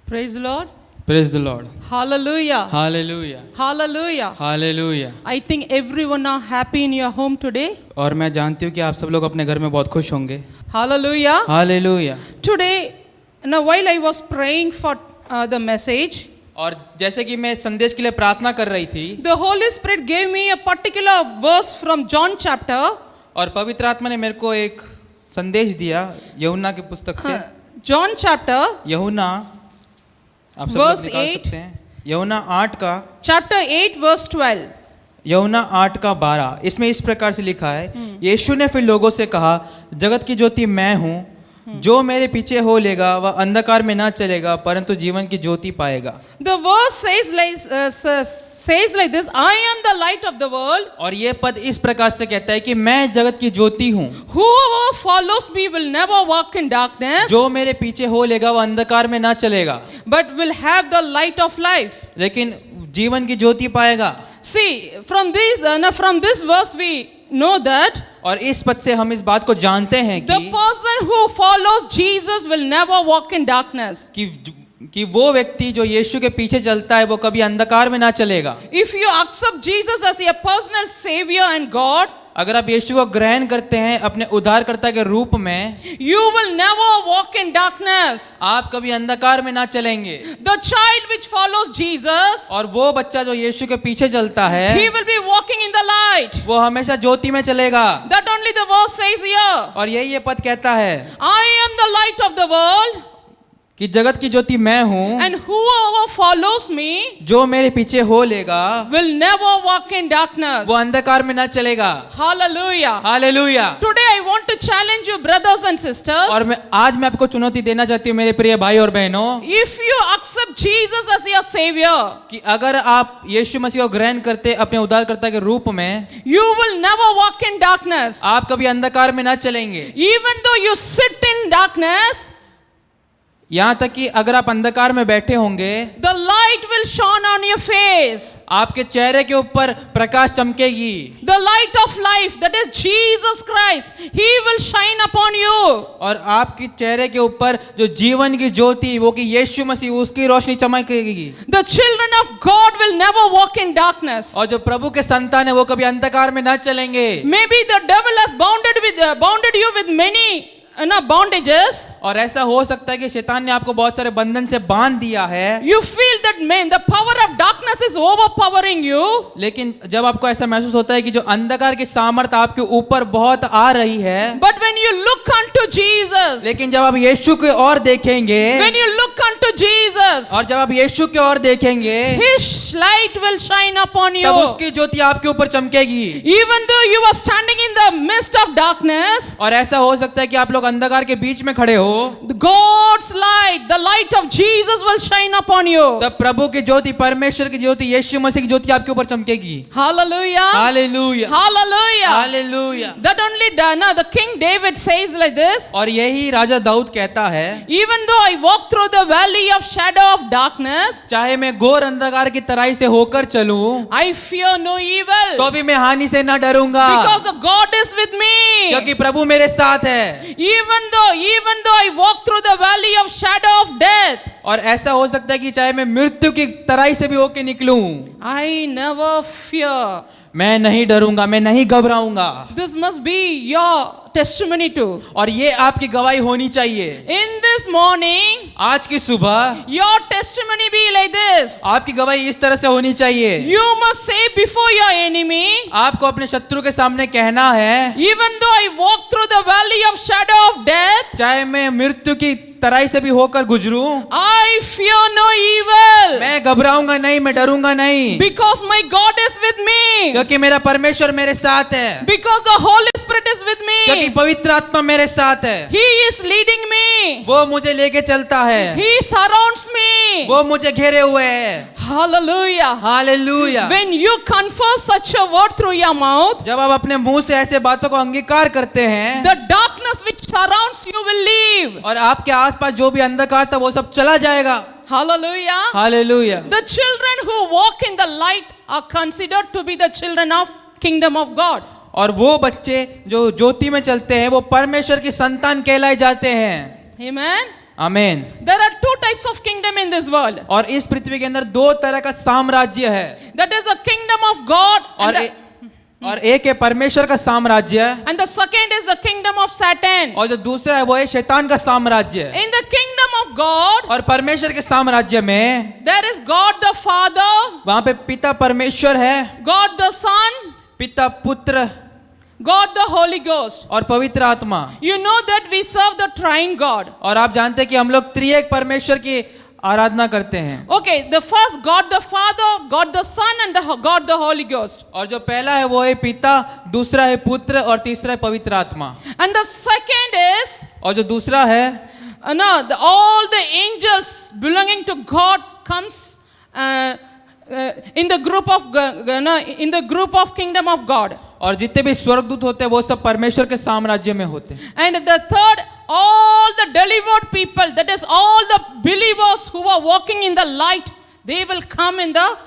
Praise the Lord. Praise the Lord. Hallelujah. Hallelujah. Hallelujah. Hallelujah. I think everyone are happy in your home today. और मैं जानती हूँ कि आप सब लोग अपने घर में बहुत खुश होंगे. Hallelujah. Hallelujah. Today, now while I was praying for the message, और जैसे कि मैं संदेश के लिए प्रार्थना कर रही थी, the Holy Spirit gave me a particular verse from John chapter. और पवित्र आत्मा ने मेरे को एक संदेश दिया यूहन्ना की पुस्तक से. John chapter, यूहन्ना, आप सब Verse लोग निकाल 8. सकते हैं. यूहन्ना 8 का, chapter 8 verse 12. यूहन्ना 8 का 12. इसमें इस प्रकार से लिखा है, यीशु ने फिर लोगों से कहा, जगत की ज्योति मैं हूँ, जो मेरे पीछे हो लेगा वह अंधकार में ना चलेगा परंतु जीवन की ज्योति पाएगा. The verse says like this, I am the light of the world. और ये पद इस प्रकार से कहता है कि मैं जगत की ज्योति हूँ. Whoever follows me will never walk in darkness, जो मेरे पीछे हो लेगा वह अंधकार में ना चलेगा but will have the light of life. लेकिन जीवन की ज्योति पाएगा. See, from this verse we know that और इस पद से हम इस बात को जानते हैं the person who follows Jesus will never walk in darkness. कि वो व्यक्ति जो यीशु के पीछे चलता है वो कभी अंधकार में ना चलेगा. If you accept Jesus as your personal savior and God, अगर आप यीशु को ग्रहण करते हैं अपने उद्धारकर्ता के रूप में, you will never walk in darkness. आप कभी अंधकार में ना चलेंगे. The child which follows Jesus, और वो बच्चा जो यीशु के पीछे चलता है he will be walking in the light. वो हमेशा ज्योति में चलेगा. That only the verse says here. और यही ये पद कहता है I am the light of the world, कि जगत की ज्योति मैं हूँ, and whoever follows me जो मेरे पीछे हो लेगा will never walk in darkness. वो अंधकार में ना चलेगा. Hallelujah. Hallelujah. Today I want to challenge you, brothers and sisters. और आज मैं आपको चुनौती देना चाहती हूँ मेरे प्रिय भाई और बहनों, If you accept Jesus as your savior, कि अगर आप यीशु मसीह को ग्रहण करते अपने उद्धारकर्ता के रूप में, you will never walk in darkness. आप कभी अंधकार में ना चलेंगे. Even though you sit in darkness, यहाँ तक कि अगर आप अंधकार में बैठे होंगे, the light will shine on your face. आपके चेहरे के ऊपर प्रकाश चमकेगी. The light of life, that is Jesus Christ, He will shine upon you. और आपके चेहरे के ऊपर जो जीवन की ज्योति वो कि यीशु मसीह, उसकी रोशनी चमकेगी. The children of God will never walk in darkness. और जो प्रभु के संतान है वो कभी अंधकार में ना चलेंगे. Maybe the devil has bounded you with many bondages. और ऐसा हो सकता है कि शैतान ने आपको बहुत सारे बंधन से बांध दिया है. You feel that the power of darkness is overpowering you. लेकिन जब आपको ऐसा महसूस होता है कि जो अंधकार की सामर्थ्य आपके ऊपर बहुत आ रही है, But when you look unto Jesus, लेकिन जब आप यीशु की ओर देखेंगे, when you look unto Jesus, और जब आप यीशु की ओर देखेंगे, His light will shine upon you. तब उसकी ज्योति आपके ऊपर चमकेगी. Even though you are standing in the midst of darkness, और ऐसा हो सकता है कि आप लोग अंधकार के बीच में खड़े हो, God's light, the light of Jesus will shine upon you. तब प्रभु की ज्योति, परमेश्वर की ज्योति, यीशु मसीह की ज्योति आपके ऊपर चमकेगी. Hallelujah. Hallelujah. Hallelujah. Hallelujah. That only the King David says like this. और यही राजा दाऊद कहता है, Even though I walk through the valley of shadow of darkness, चाहे मैं घोर अंधकार की तराई से होकर चलूं, I fear no evil. तो भी मैं हानि से न डरूंगा, Because the God is with me. क्योंकि प्रभु मेरे साथ है. Even though I walk through the valley of shadow of death, और ऐसा हो सकता है कि चाहे मैं मृत्यु की तराई से भी होके निकलूं, I never fear. मैं नहीं डरूंगा, मैं नहीं घबराऊंगा. This must be your testimony too. और ये आपकी गवाही होनी चाहिए. In this morning, आज की सुबह your testimony be like this. आपकी गवाही इस तरह से होनी चाहिए. You must say before your enemy, आपको अपने शत्रु के सामने कहना है, even though I walk through the valley of shadow of death, चाहे मैं मृत्यु की तराई से भी होकर गुजरूं, I fear no evil. मैं घबराऊंगा नहीं, मैं डरूंगा नहीं, Because my God is with me. क्योंकि मेरा परमेश्वर मेरे साथ है, Because the Holy Spirit is with क्योंकि me. पवित्र आत्मा मेरे साथ है. He is leading me. वो मुझे लेके चलता है, He surrounds me. वो मुझे घेरे हुए है. Hallelujah. Hallelujah. When you confess such a word through your mouth, जब आप अपने मुंह से ऐसे बातों को अंगीकार करते हैं, the darkness which surrounds you will leave. और आपके आसपास जो भी अंधकार था वो सब चला जाएगा. Hallelujah. Hallelujah. The children who walk in the light are considered to be the children of kingdom of God. और वो बच्चे जो ज्योति में चलते हैं वो परमेश्वर की संतान कहलाए जाते हैं. Amen. आमीन। There are two types of kingdom in this world. और इस पृथ्वी के अंदर दो तरह का साम्राज्य है, That is the kingdom of God और एक है परमेश्वर का साम्राज्य, and the second is the kingdom of Satan. और जो दूसरा है वो है शैतान का साम्राज्य। In the kingdom of God, और परमेश्वर के साम्राज्य में there is God the Father, वहां पे पिता परमेश्वर है, God the Son, पिता पुत्र God the Holy Ghost. और पवित्र आत्मा। You know that we serve the trine God. और आप जानते हैं कि हम लोग त्रिएक परमेश्वर की आराधना करते हैं। Okay, the first God the Father, God the Son, and God the Holy Ghost. और जो पहला है वो है पिता, दूसरा है पुत्र और तीसरा है पवित्र आत्मा। And the second is और जो दूसरा है all the angels belonging to God comes in the group of kingdom of God. और जितने भी स्वर्गदूत होते हैं वो सब परमेश्वर के साम्राज्य में होते हैं। And the third, all the delivered people, that is all the believers who are walking in the light, they will come in the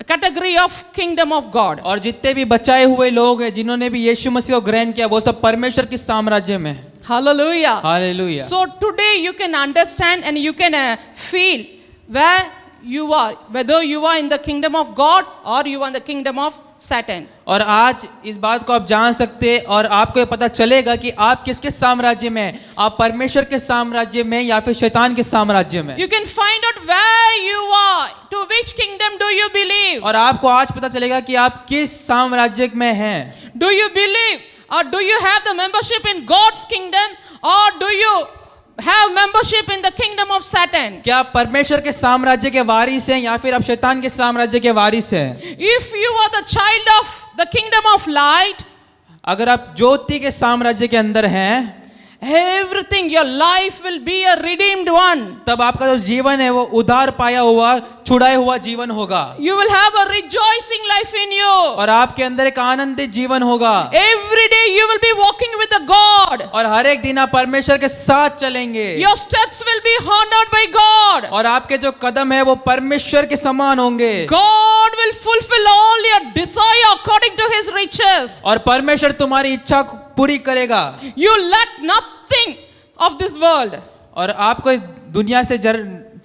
category of kingdom of God. और जितने भी बचाए हुए लोग हैं जिन्होंने भी यीशु मसीह को ग्रहण किया वो सब परमेश्वर के साम्राज्य में हैं। Hallelujah. Hallelujah. So today you can understand and you can feel where you are, whether you are in the kingdom of God or you are in the kingdom of Satan. और आज इस बात को आप जान सकते हैं और आपको ये पता चलेगा कि आप किसके साम्राज्य में हैं, आप परमेश्वर के साम्राज्य में या फिर शैतान के साम्राज्य में। You can find out where you are, to which kingdom do you believe? और आपको आज पता चलेगा कि आप किस साम्राज्य में हैं। Do you believe or do you have the membership in God's kingdom or do you have membership in the kingdom of Satan? क्या आप परमेश्वर के साम्राज्य के वारिस हैं या फिर आप शैतान के साम्राज्य के वारिस हैं? If you are the child of the kingdom of light, अगर आप ज्योति के साम्राज्य के अंदर हैं, everything, your life will be a redeemed one. तब आपका जो जीवन है वो उधार पाया हुआ, छुड़ाया हुआ जीवन होगा। You will have a rejoicing life in you. और आपके अंदर एक आनंदित जीवन होगा। Every day you will be walking with the God. और हर एक दिन आप परमेश्वर के साथ चलेंगे। Your steps will be honored by God. और आपके जो कदम है वो परमेश्वर के समान होंगे। God will fulfill all your desire according to His riches. और परमेश्वर तुम्हारी इच्छा को पूरी करेगा। You lack nothing of this world. और आपको इस दुनिया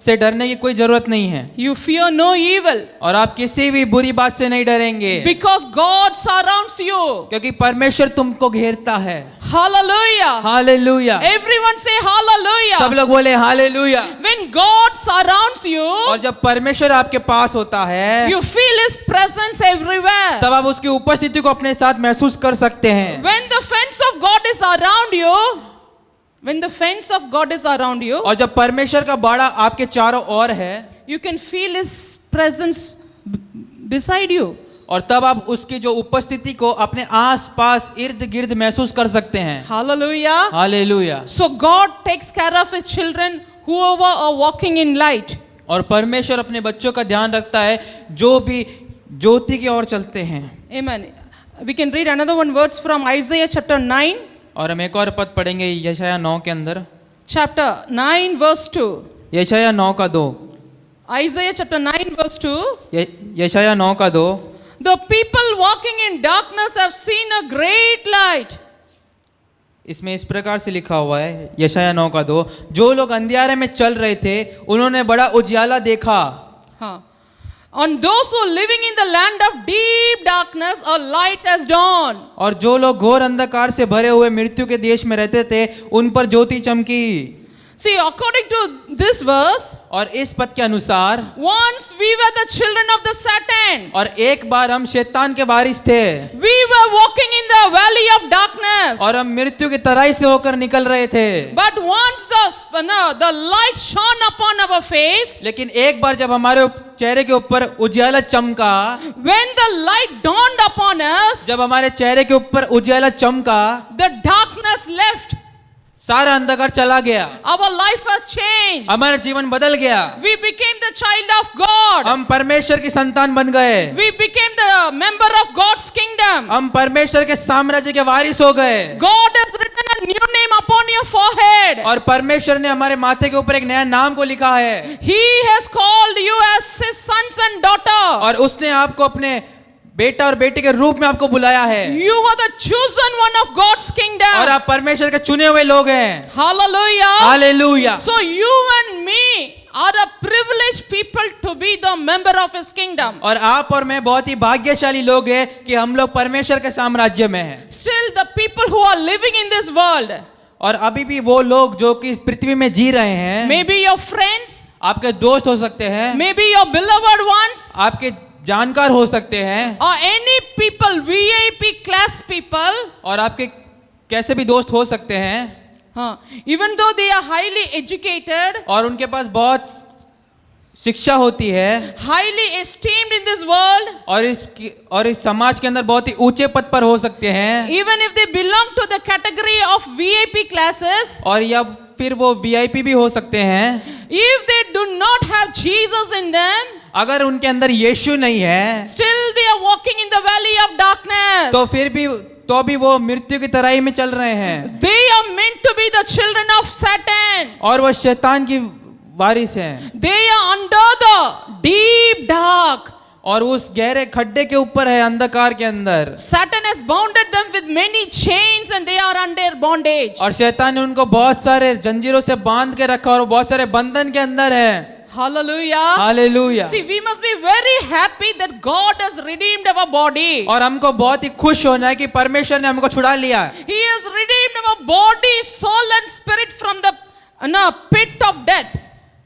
से डरने की कोई जरूरत नहीं है। You fear no evil. और आप किसी भी बुरी बात से नहीं डरेंगे। Because God surrounds you. क्योंकि परमेश्वर तुमको घेरता है। Hallelujah. Hallelujah. Everyone say hallelujah. सब लोग बोले hallelujah. When God surrounds you, और जब परमेश्वर आपके पास होता है, you feel His presence everywhere. तब आप उसकी उपस्थिति को अपने साथ महसूस कर सकते हैं। When the fence of God is around you, when the fence of God is around you, और जब परमेश्वर का बाड़ा आपके चारों ओर है, you can feel His presence beside you. और तब आप उसकी जो उपस्थिति को अपने आस-पास इर्द-गिर्द महसूस कर सकते हैं। Hallelujah. Hallelujah. So God takes care of His children whoever are walking in light. और परमेश्वर अपने बच्चों का ध्यान रखता है जो भी ज्योति की ओर चलते हैं। Amen. We can read another one words from Isaiah chapter 9. और हम एक और पद पढ़ेंगे यशायाह 9 के अंदर। Chapter 9 verse 2. यशायाह 9 का 2। Isaiah chapter 9 verse 2. यशायाह 9 का 2। The people walking in darkness have seen a great light. इसमें इस प्रकार से लिखा हुआ है यशायाह 9 का 2, जो लोग अंधियारे में चल रहे थे उन्होंने बड़ा उजियाला देखा। हाँ. On those who are living in the land of deep darkness, a light has dawned. और जो लोग घोर अंधकार से भरे हुए मृत्यु के देश में रहते थे उन पर ज्योति चमकी। See, according to this verse, और इस पद के अनुसार once we were the children of the Satan. और एक बार हम शैतान के वारिस थे। We were walking in the valley of darkness. और हम मृत्यु की तराई से होकर निकल रहे थे। But once the light shone upon our face, लेकिन एक बार जब हमारे चेहरे के ऊपर उजियाला चमका, when the light dawned upon us, जब हमारे चेहरे के ऊपर उजियाला चमका, the darkness left. सारा अंधकार चला गया। Our life has changed. हमारा जीवन बदल गया। We became the child of God. हम परमेश्वर की संतान बन गए। We became the member of God's kingdom. हम परमेश्वर के साम्राज्य के वारिस हो गए। God has written a new name upon your forehead. और परमेश्वर ने हमारे माथे के ऊपर एक नया नाम को लिखा है। He has called you as his sons and daughters. और उसने आपको अपने बेटा और बेटी के रूप में आपको बुलाया है You are the chosen one of God's और kingdom. आप परमेश्वर के चुने हुए लोग हैं। Hallelujah. Hallelujah. So you and me are a privileged people to be the member of His kingdom. और आप और मैं बहुत ही भाग्यशाली लोग हैं कि हम लोग परमेश्वर के साम्राज्य में हैं। Still, the people who are living in this world, और अभी भी वो लोग जो कि इस पृथ्वी में जी रहे हैं, maybe your friends, आपके दोस्त हो सकते हैं, maybe your beloved ones, आपके जानकार हो सकते हैं, or any people, VIP class people, और आपके कैसे भी दोस्त हो सकते हैं, even though they are highly educated, और उनके पास बहुत शिक्षा होती है, highly esteemed in this world, और इस समाज के अंदर बहुत ही ऊंचे पद पर हो सकते हैं, even if they belong to the category of VIP classes, और या फिर वो VIP भी हो सकते हैं, if they do not have Jesus in them, अगर उनके अंदर यीशु नहीं है, still they are walking in the valley of darkness. तो भी वो मृत्यु की तराई में चल रहे हैं, They are meant to be the children of Satan. और वो शैतान की वारिस हैं, They are under the deep dark. और उस गहरे खड्डे के ऊपर है, अंधकार के अंदर। Satan has bounded them with many chains and they are under bondage. और शैतान ने उनको बहुत सारे जंजीरों से बांध के रखा और वो बहुत सारे बंधन के अंदर है। Hallelujah. Hallelujah. See, we must be very happy that God has redeemed our body. और हमको बहुत ही खुश होना है कि परमेश्वर ने हमको छुड़ा लिया है। He has redeemed our body, soul and spirit from the pit of death.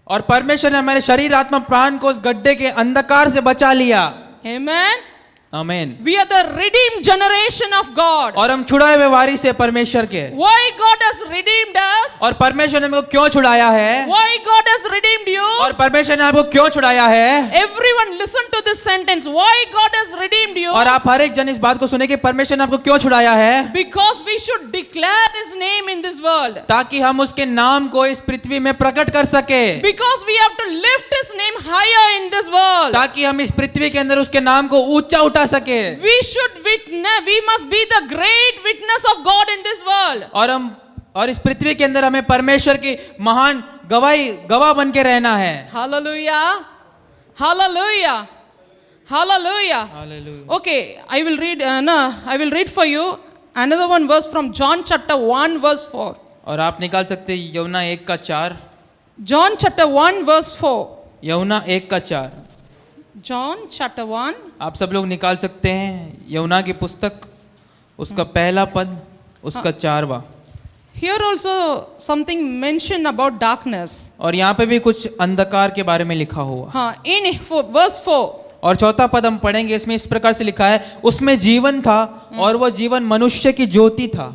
और परमेश्वर ने हमारे शरीर आत्मा प्राण को उस गड्ढे के अंधकार से बचा लिया। Amen. आमीन। We are the redeemed generation of God. और हम छुड़ाए हुए वारिस है परमेश्वर के। Why God has redeemed us? और परमेश्वर ने हमको क्यों छुड़ाया है? Why God has redeemed you? और परमेश्वर ने आपको क्यों छुड़ाया है? Everyone listen to this sentence. Why God has redeemed you? और आप हर एक जन इस बात को सुने कि परमेश्वर ने आपको क्यों छुड़ाया है? Because we should declare His name in this world. ताकि हम उसके नाम को इस पृथ्वी में प्रकट कर सके। Because we have to lift His name higher in this world. ताकि हम इस पृथ्वी के अंदर उसके नाम को ऊंचा उठा सके। We should witness. We must be the great witness of God in this world. और इस पृथ्वी के अंदर हमें परमेश्वर की महान गवाह बन के रहना है। Hallelujah. Hallelujah. Hallelujah. Hallelujah. Okay, I will read for you another one verse from John chapter 1 verse 4. और आप निकाल सकते हैं यूहन्ना 1:4। John chapter 1 verse 4. यूहन्ना 1:4। John chapter 1. आप सब लोग निकाल सकते हैं यूहन्ना की पुस्तक, उसका पहला पद, उसका 4वां। Here also something mentioned about darkness. और यहाँ पे भी कुछ अंधकार के बारे में लिखा हुआ। In verse 4. और चौथा पद हम पढ़ेंगे, इसमें इस प्रकार से लिखा है, उसमें जीवन था और वो जीवन मनुष्य की ज्योति था।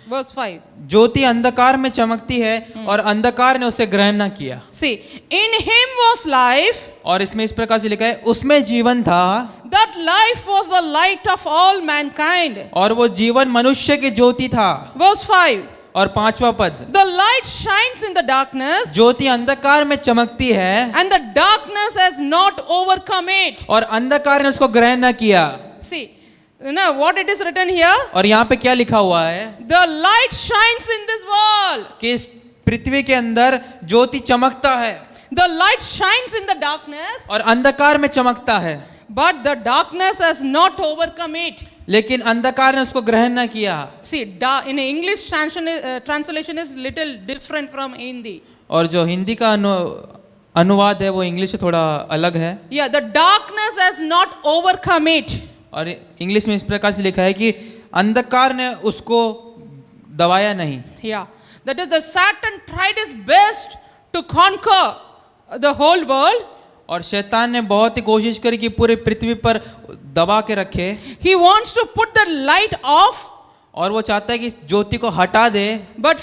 Verse 5. ज्योति अंधकार में चमकती है और अंधकार ने उसे ग्रहण न किया। See, in him was life. और इसमें इस प्रकार से लिखा है, उसमें जीवन था। That life was the light of all mankind. और वो जीवन मनुष्य की ज्योति था। Verse 5. और 5वां पद, The light shines in the darkness. ज्योति अंधकार में चमकती है And the darkness has not overcome it. और अंधकार ने उसको ग्रहण न किया। See, what it is written here? और यहाँ पे क्या लिखा हुआ है? The light shines in this world. कि इस पृथ्वी के अंदर ज्योति चमकता है। The light shines in the darkness. और अंधकार में चमकता है। But the darkness has not overcome it. लेकिन अंधकार ने उसको ग्रहण न किया। See, in English translation is little different from Hindi. और जो हिंदी का अनुवाद है वो इंग्लिश से थोड़ा अलग है। Yeah, the darkness has not overcome it. और इंग्लिश में इस प्रकार से लिखा है कि अंधकार ने उसको दबाया नहीं। Yeah, that is the Satan tried his best to conquer the whole world. और शैतान ने बहुत ही कोशिश करी कि पूरे पृथ्वी पर दबा के रखे। He wants to put the light off. और वो चाहता है कि ज्योति को हटा दे। But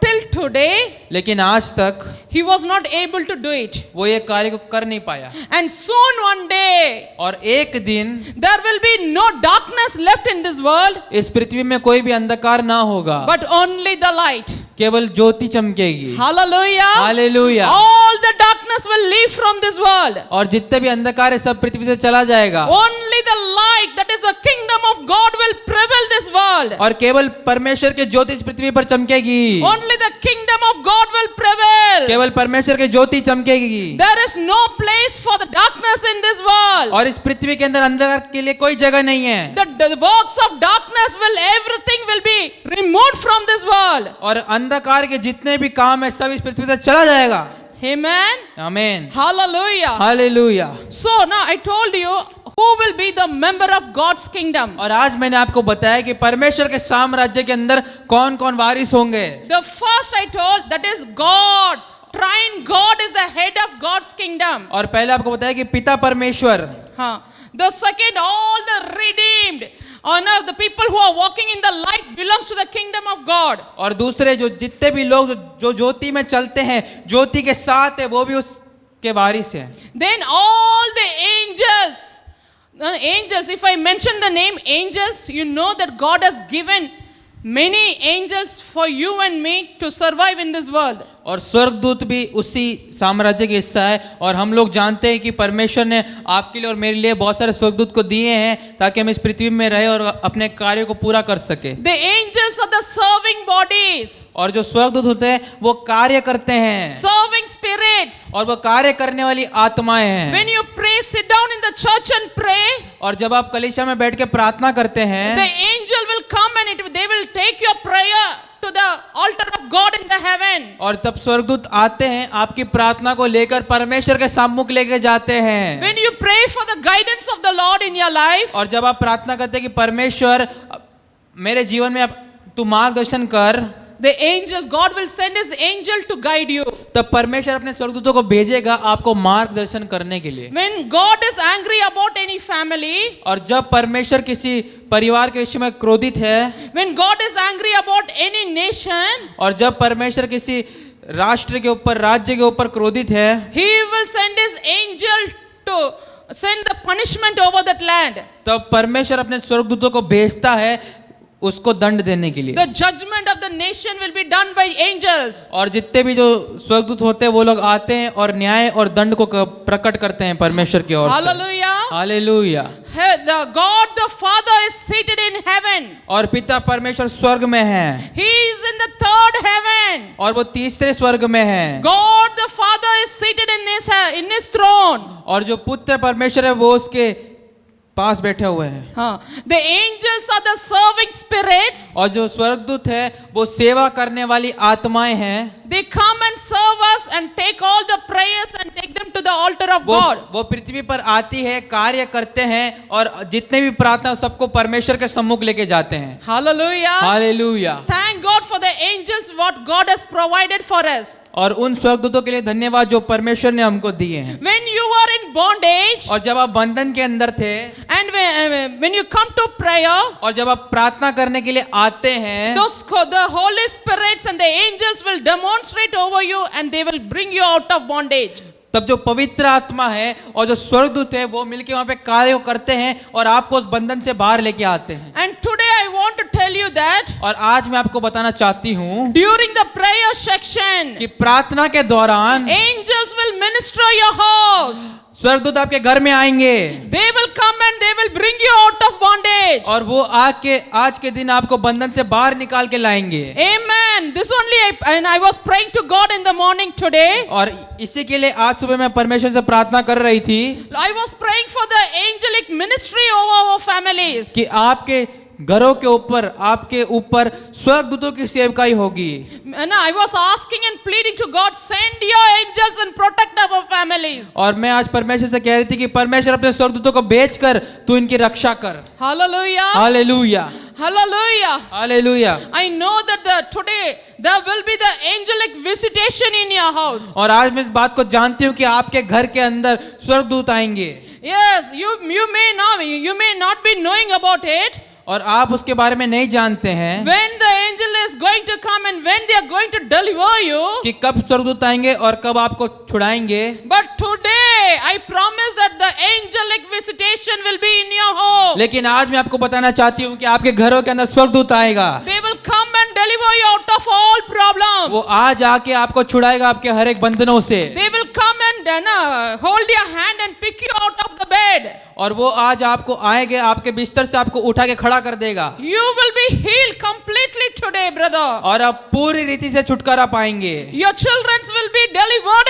till today, लेकिन आज तक he was not able to do it. वो ये कार्य को कर नहीं पाया। And soon one day, और एक दिन there will be no darkness left in this world. इस पृथ्वी में कोई भी अंधकार ना होगा, But only the light. केवल ज्योति चमकेगी। Hallelujah. Hallelujah. All the darkness will leave from this world. और जितने भी अंधकार है सब पृथ्वी से चला जाएगा। Only the light, that is the kingdom of God, will prevail this world. और केवल परमेश्वर की ज्योति इस पृथ्वी पर चमकेगी। Only the the kingdom of God will prevail. केवल परमेश्वर की ज्योति चमकेगी There is no place for the darkness in this world. और इस पृथ्वी के अंदर अंधकार के लिए कोई जगह नहीं है The works of darkness everything will be removed from this world. और अंधकार के जितने भी काम है सब इस पृथ्वी से चला जाएगा Amen. आमीन Hallelujah. Hallelujah So now I told you who will be the member of God's kingdom. और आज मैंने आपको बताया कि परमेश्वर के साम्राज्य के अंदर कौन कौन वारिस होंगे The first I told, that is God. Trine God is the head of God's kingdom. और पहले आपको बताया कि पिता परमेश्वर The second, all the redeemed. Now the people who are walking in the light belongs to the kingdom of God. और दूसरे जो जितने भी लोग जो ज्योति में चलते हैं ज्योति के साथ है वो भी उसके वारिस हैं Then all the angels. Angels, if I mention the name angels, you know that God has given many angels for you and me to survive in this world. और स्वर्गदूत भी उसी साम्राज्य का हिस्सा है और हम लोग जानते हैं कि परमेश्वर ने आपके लिए और मेरे लिए बहुत सारे स्वर्गदूत को दिए हैं ताकि हम इस पृथ्वी में रहे और अपने कार्य को पूरा कर सके The angels are the serving bodies. और जो स्वर्गदूत होते हैं वो कार्य करते हैं Serving spirits. और वो कार्य करने वाली आत्माएं हैं When you pray, sit down in the church and pray. और जब आप कलीसिया में बैठ के प्रार्थना करते हैं The angel will come and they will take your prayer to the altar of God in the heaven. और तब स्वर्गदूत आते हैं आपकी प्रार्थना को लेकर परमेश्वर के सम्मुख लेके जाते हैं When you pray for the guidance of the Lord in your life, और जब आप प्रार्थना करते हैं कि परमेश्वर मेरे जीवन में तू मार्गदर्शन कर the angel, God will send his angel to guide you. तब परमेश्वर अपने स्वर्गदूतों को भेजेगा आपको मार्गदर्शन करने के लिए When God is angry about any family, और जब परमेश्वर किसी परिवार के विषय में क्रोधित है when God is angry about any nation, और जब परमेश्वर किसी राष्ट्र के ऊपर राज्य के ऊपर क्रोधित है he will send his angel to send the punishment over that land. तब परमेश्वर अपने स्वर्गदूतों को भेजता है उसको दंड देने के लिए The judgment of the nation will be done by angels. और जितने भी जो स्वर्गदूत होते हैं वो लोग आते हैं और न्याय और दंड को प्रकट करते हैं परमेश्वर की ओर से Hallelujah. Hallelujah The God the Father is seated in heaven. और पिता परमेश्वर स्वर्ग में है He is in the third heaven. और वो तीसरे स्वर्ग में है God the Father is seated in his throne. और जो पुत्र परमेश्वर है वो उसके पास बैठे हुए हैं The angels are the serving spirits. और जो स्वर्गदूत है वो सेवा करने वाली आत्माएं हैं They come and serve us and take all the prayers and take them to the altar of God. वो पृथ्वी पर आती है कार्य करते हैं और जितने भी प्रार्थना सबको परमेश्वर के सम्मुख लेके जाते हैं Hallelujah. Hallelujah Thank God for the angels what God has provided for us. और उन स्वर्गदूतों के लिए धन्यवाद जो परमेश्वर ने हमको दिए हैं When you are in bondage और जब आप बंधन के अंदर थे and when you come to prayer, और जब आप प्रार्थना करने के लिए आते हैं the Holy Spirits and the angels will demonstrate over you and they will bring you out of bondage. तब जो पवित्र आत्मा है और जो स्वर्गदूत है वो मिलके वहां पे कार्य करते हैं और आपको उस बंधन से बाहर लेके आते हैं And today I want to tell you that और आज मैं आपको बताना चाहती हूँ during the prayer section, कि प्रार्थना के दौरान angels will minister your house. स्वर्गदूत आपके घर में आएंगे They will come and they will bring you out of bondage. और वो आज के दिन आपको बंधन से बाहर निकाल के लाएंगे Amen. This only I was praying to God in the morning today. और इसी के लिए आज सुबह मैं परमेश्वर से प्रार्थना कर रही थी I was praying for the angelic ministry over our families. कि आपके घरों के ऊपर आपके ऊपर स्वर्गदूतों की सेवकाई होगी And I was asking and pleading to God, send your angels and protect our families. और मैं आज परमेश्वर से कह रही थी कि परमेश्वर अपने स्वर्गदूतों को भेजकर तू इनकी रक्षा कर Hallelujah. Hallelujah Hallelujah. Hallelujah I know that today there will be the angelic visitation in your house. और आज मैं इस बात को जानती हूँ कि आपके घर के अंदर स्वर्गदूत आएंगे Yes, you may not be knowing about it. और आप उसके बारे में नहीं जानते हैं When the angel is going to come and when they are going to deliver you. कि कब स्वर्गदूत आएंगे और कब आपको छुड़ाएंगे But today I promise that the angelic visitation will be in your home. लेकिन आज मैं आपको बताना चाहती हूँ कि आपके घरों के अंदर स्वर्गदूत आएगा They will come and deliver you out of all problems. वो आज आके आपको छुड़ाएगा आपके हर एक बंधनों से They will come and hold your hand and pick you out of the bed. और वो आज आपको आएंगे, आपके बिस्तर से आपको उठा के खड़ा कर देगा, You will be healed completely today, brother. और आप पूरी रीति से छुटकारा पाएंगे, Your children will be delivered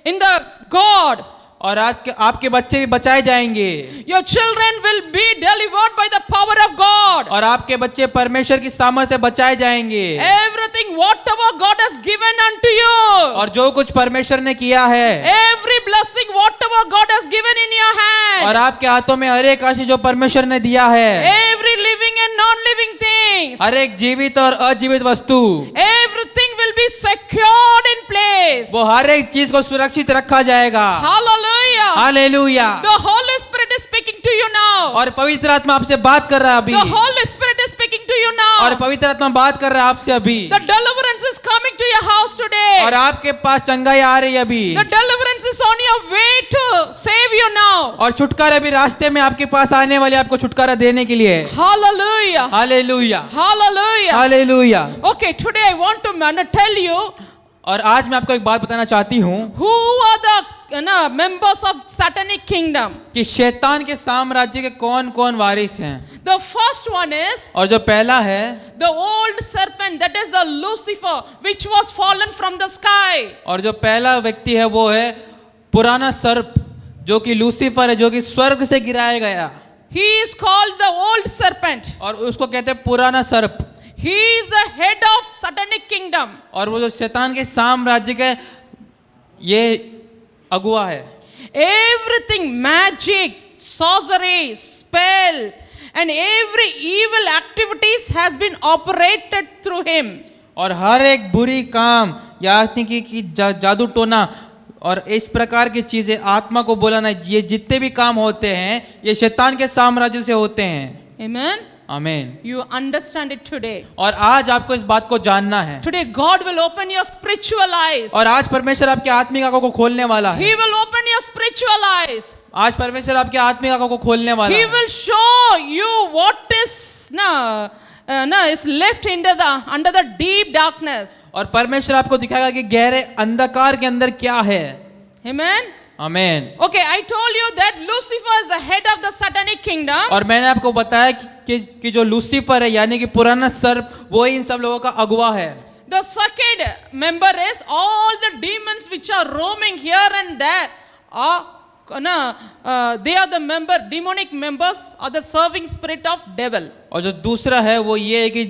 in the God. और आज के आपके बच्चे भी बचाए जाएंगे, Your children will be delivered by the power of God. और आपके बच्चे परमेश्वर की सामर्थ से बचाए जाएंगे, Everything whatever God has given unto you, और जो कुछ परमेश्वर ने किया है, every blessing whatever God has given in your hand, और आपके हाथों में हर एक आशीष जो परमेश्वर ने दिया है, every living and non-living things, हर एक जीवित और अजीवित वस्तु, everything will be secured in place. वो हर एक चीज को सुरक्षित रखा जाएगा। Hallelujah. Hallelujah. The Holy Spirit is speaking to you now. और पवित्र आत्मा आपसे बात कर रहा है अभी, The Holy Spirit is speaking to you now. और पवित्र आत्मा बात कर रहा है आपसे अभी, The deliverance is coming to your house today. और आपके पास चंगाई आ रही है अभी, The deliverance is on your way to save you now. और छुटकारा भी रास्ते में आपके पास आने वाले, आपको छुटकारा देने के लिए। Hallelujah. Hallelujah, Hallelujah. Hallelujah. Okay, today I want to tell you और आज मैं आपको एक बात बताना चाहती हूँ who are the members of satanic kingdom. कि शैतान के साम्राज्य के कौन कौन वारिस हैं। The first one is और जो पहला है, the old serpent, that is the Lucifer, which was fallen from the sky. और जो पहला व्यक्ति है वो है पुराना सर्प, जो कि लूसीफर है, जो कि स्वर्ग से गिराया गया, He is called the old serpent. और उसको कहते हैं पुराना सर्प। He is the head of satanic kingdom. और वो जो शैतान के साम्राज्य के ये अगुआ है। Everything, magic, sorcery, spell, and every evil activities has been operated through him. और हर एक बुरी काम या कि जादू टोना और इस प्रकार की चीजें, आत्मा को बुलाना, ये जितने भी काम होते हैं ये शैतान के साम्राज्य से होते हैं। Amen. आमीन। You understand it today. और आज आपको इस बात को जानना है, Today God will open your spiritual eyes. और आज परमेश्वर आपकी आत्मिक आंखों को खोलने वाला है। He will open your spiritual eyes. आज परमेश्वर आपकी आत्मिक आंखों को खोलने वाला He है। will show you what is is left under the deep darkness. और परमेश्वर आपको दिखाएगा कि गहरे अंधकार के अंदर क्या है। Amen. आमीन। Okay, I told you that Lucifer is the head of the satanic kingdom. और मैंने आपको बताया कि जो लूसीफर है यानी कि पुराना सर्प, वो इन सब लोगों का अगुवा है। The second member is all the demons which are roaming here and there. They are the demonic members or the serving spirit of devil. और जो दूसरा है वो ये है कि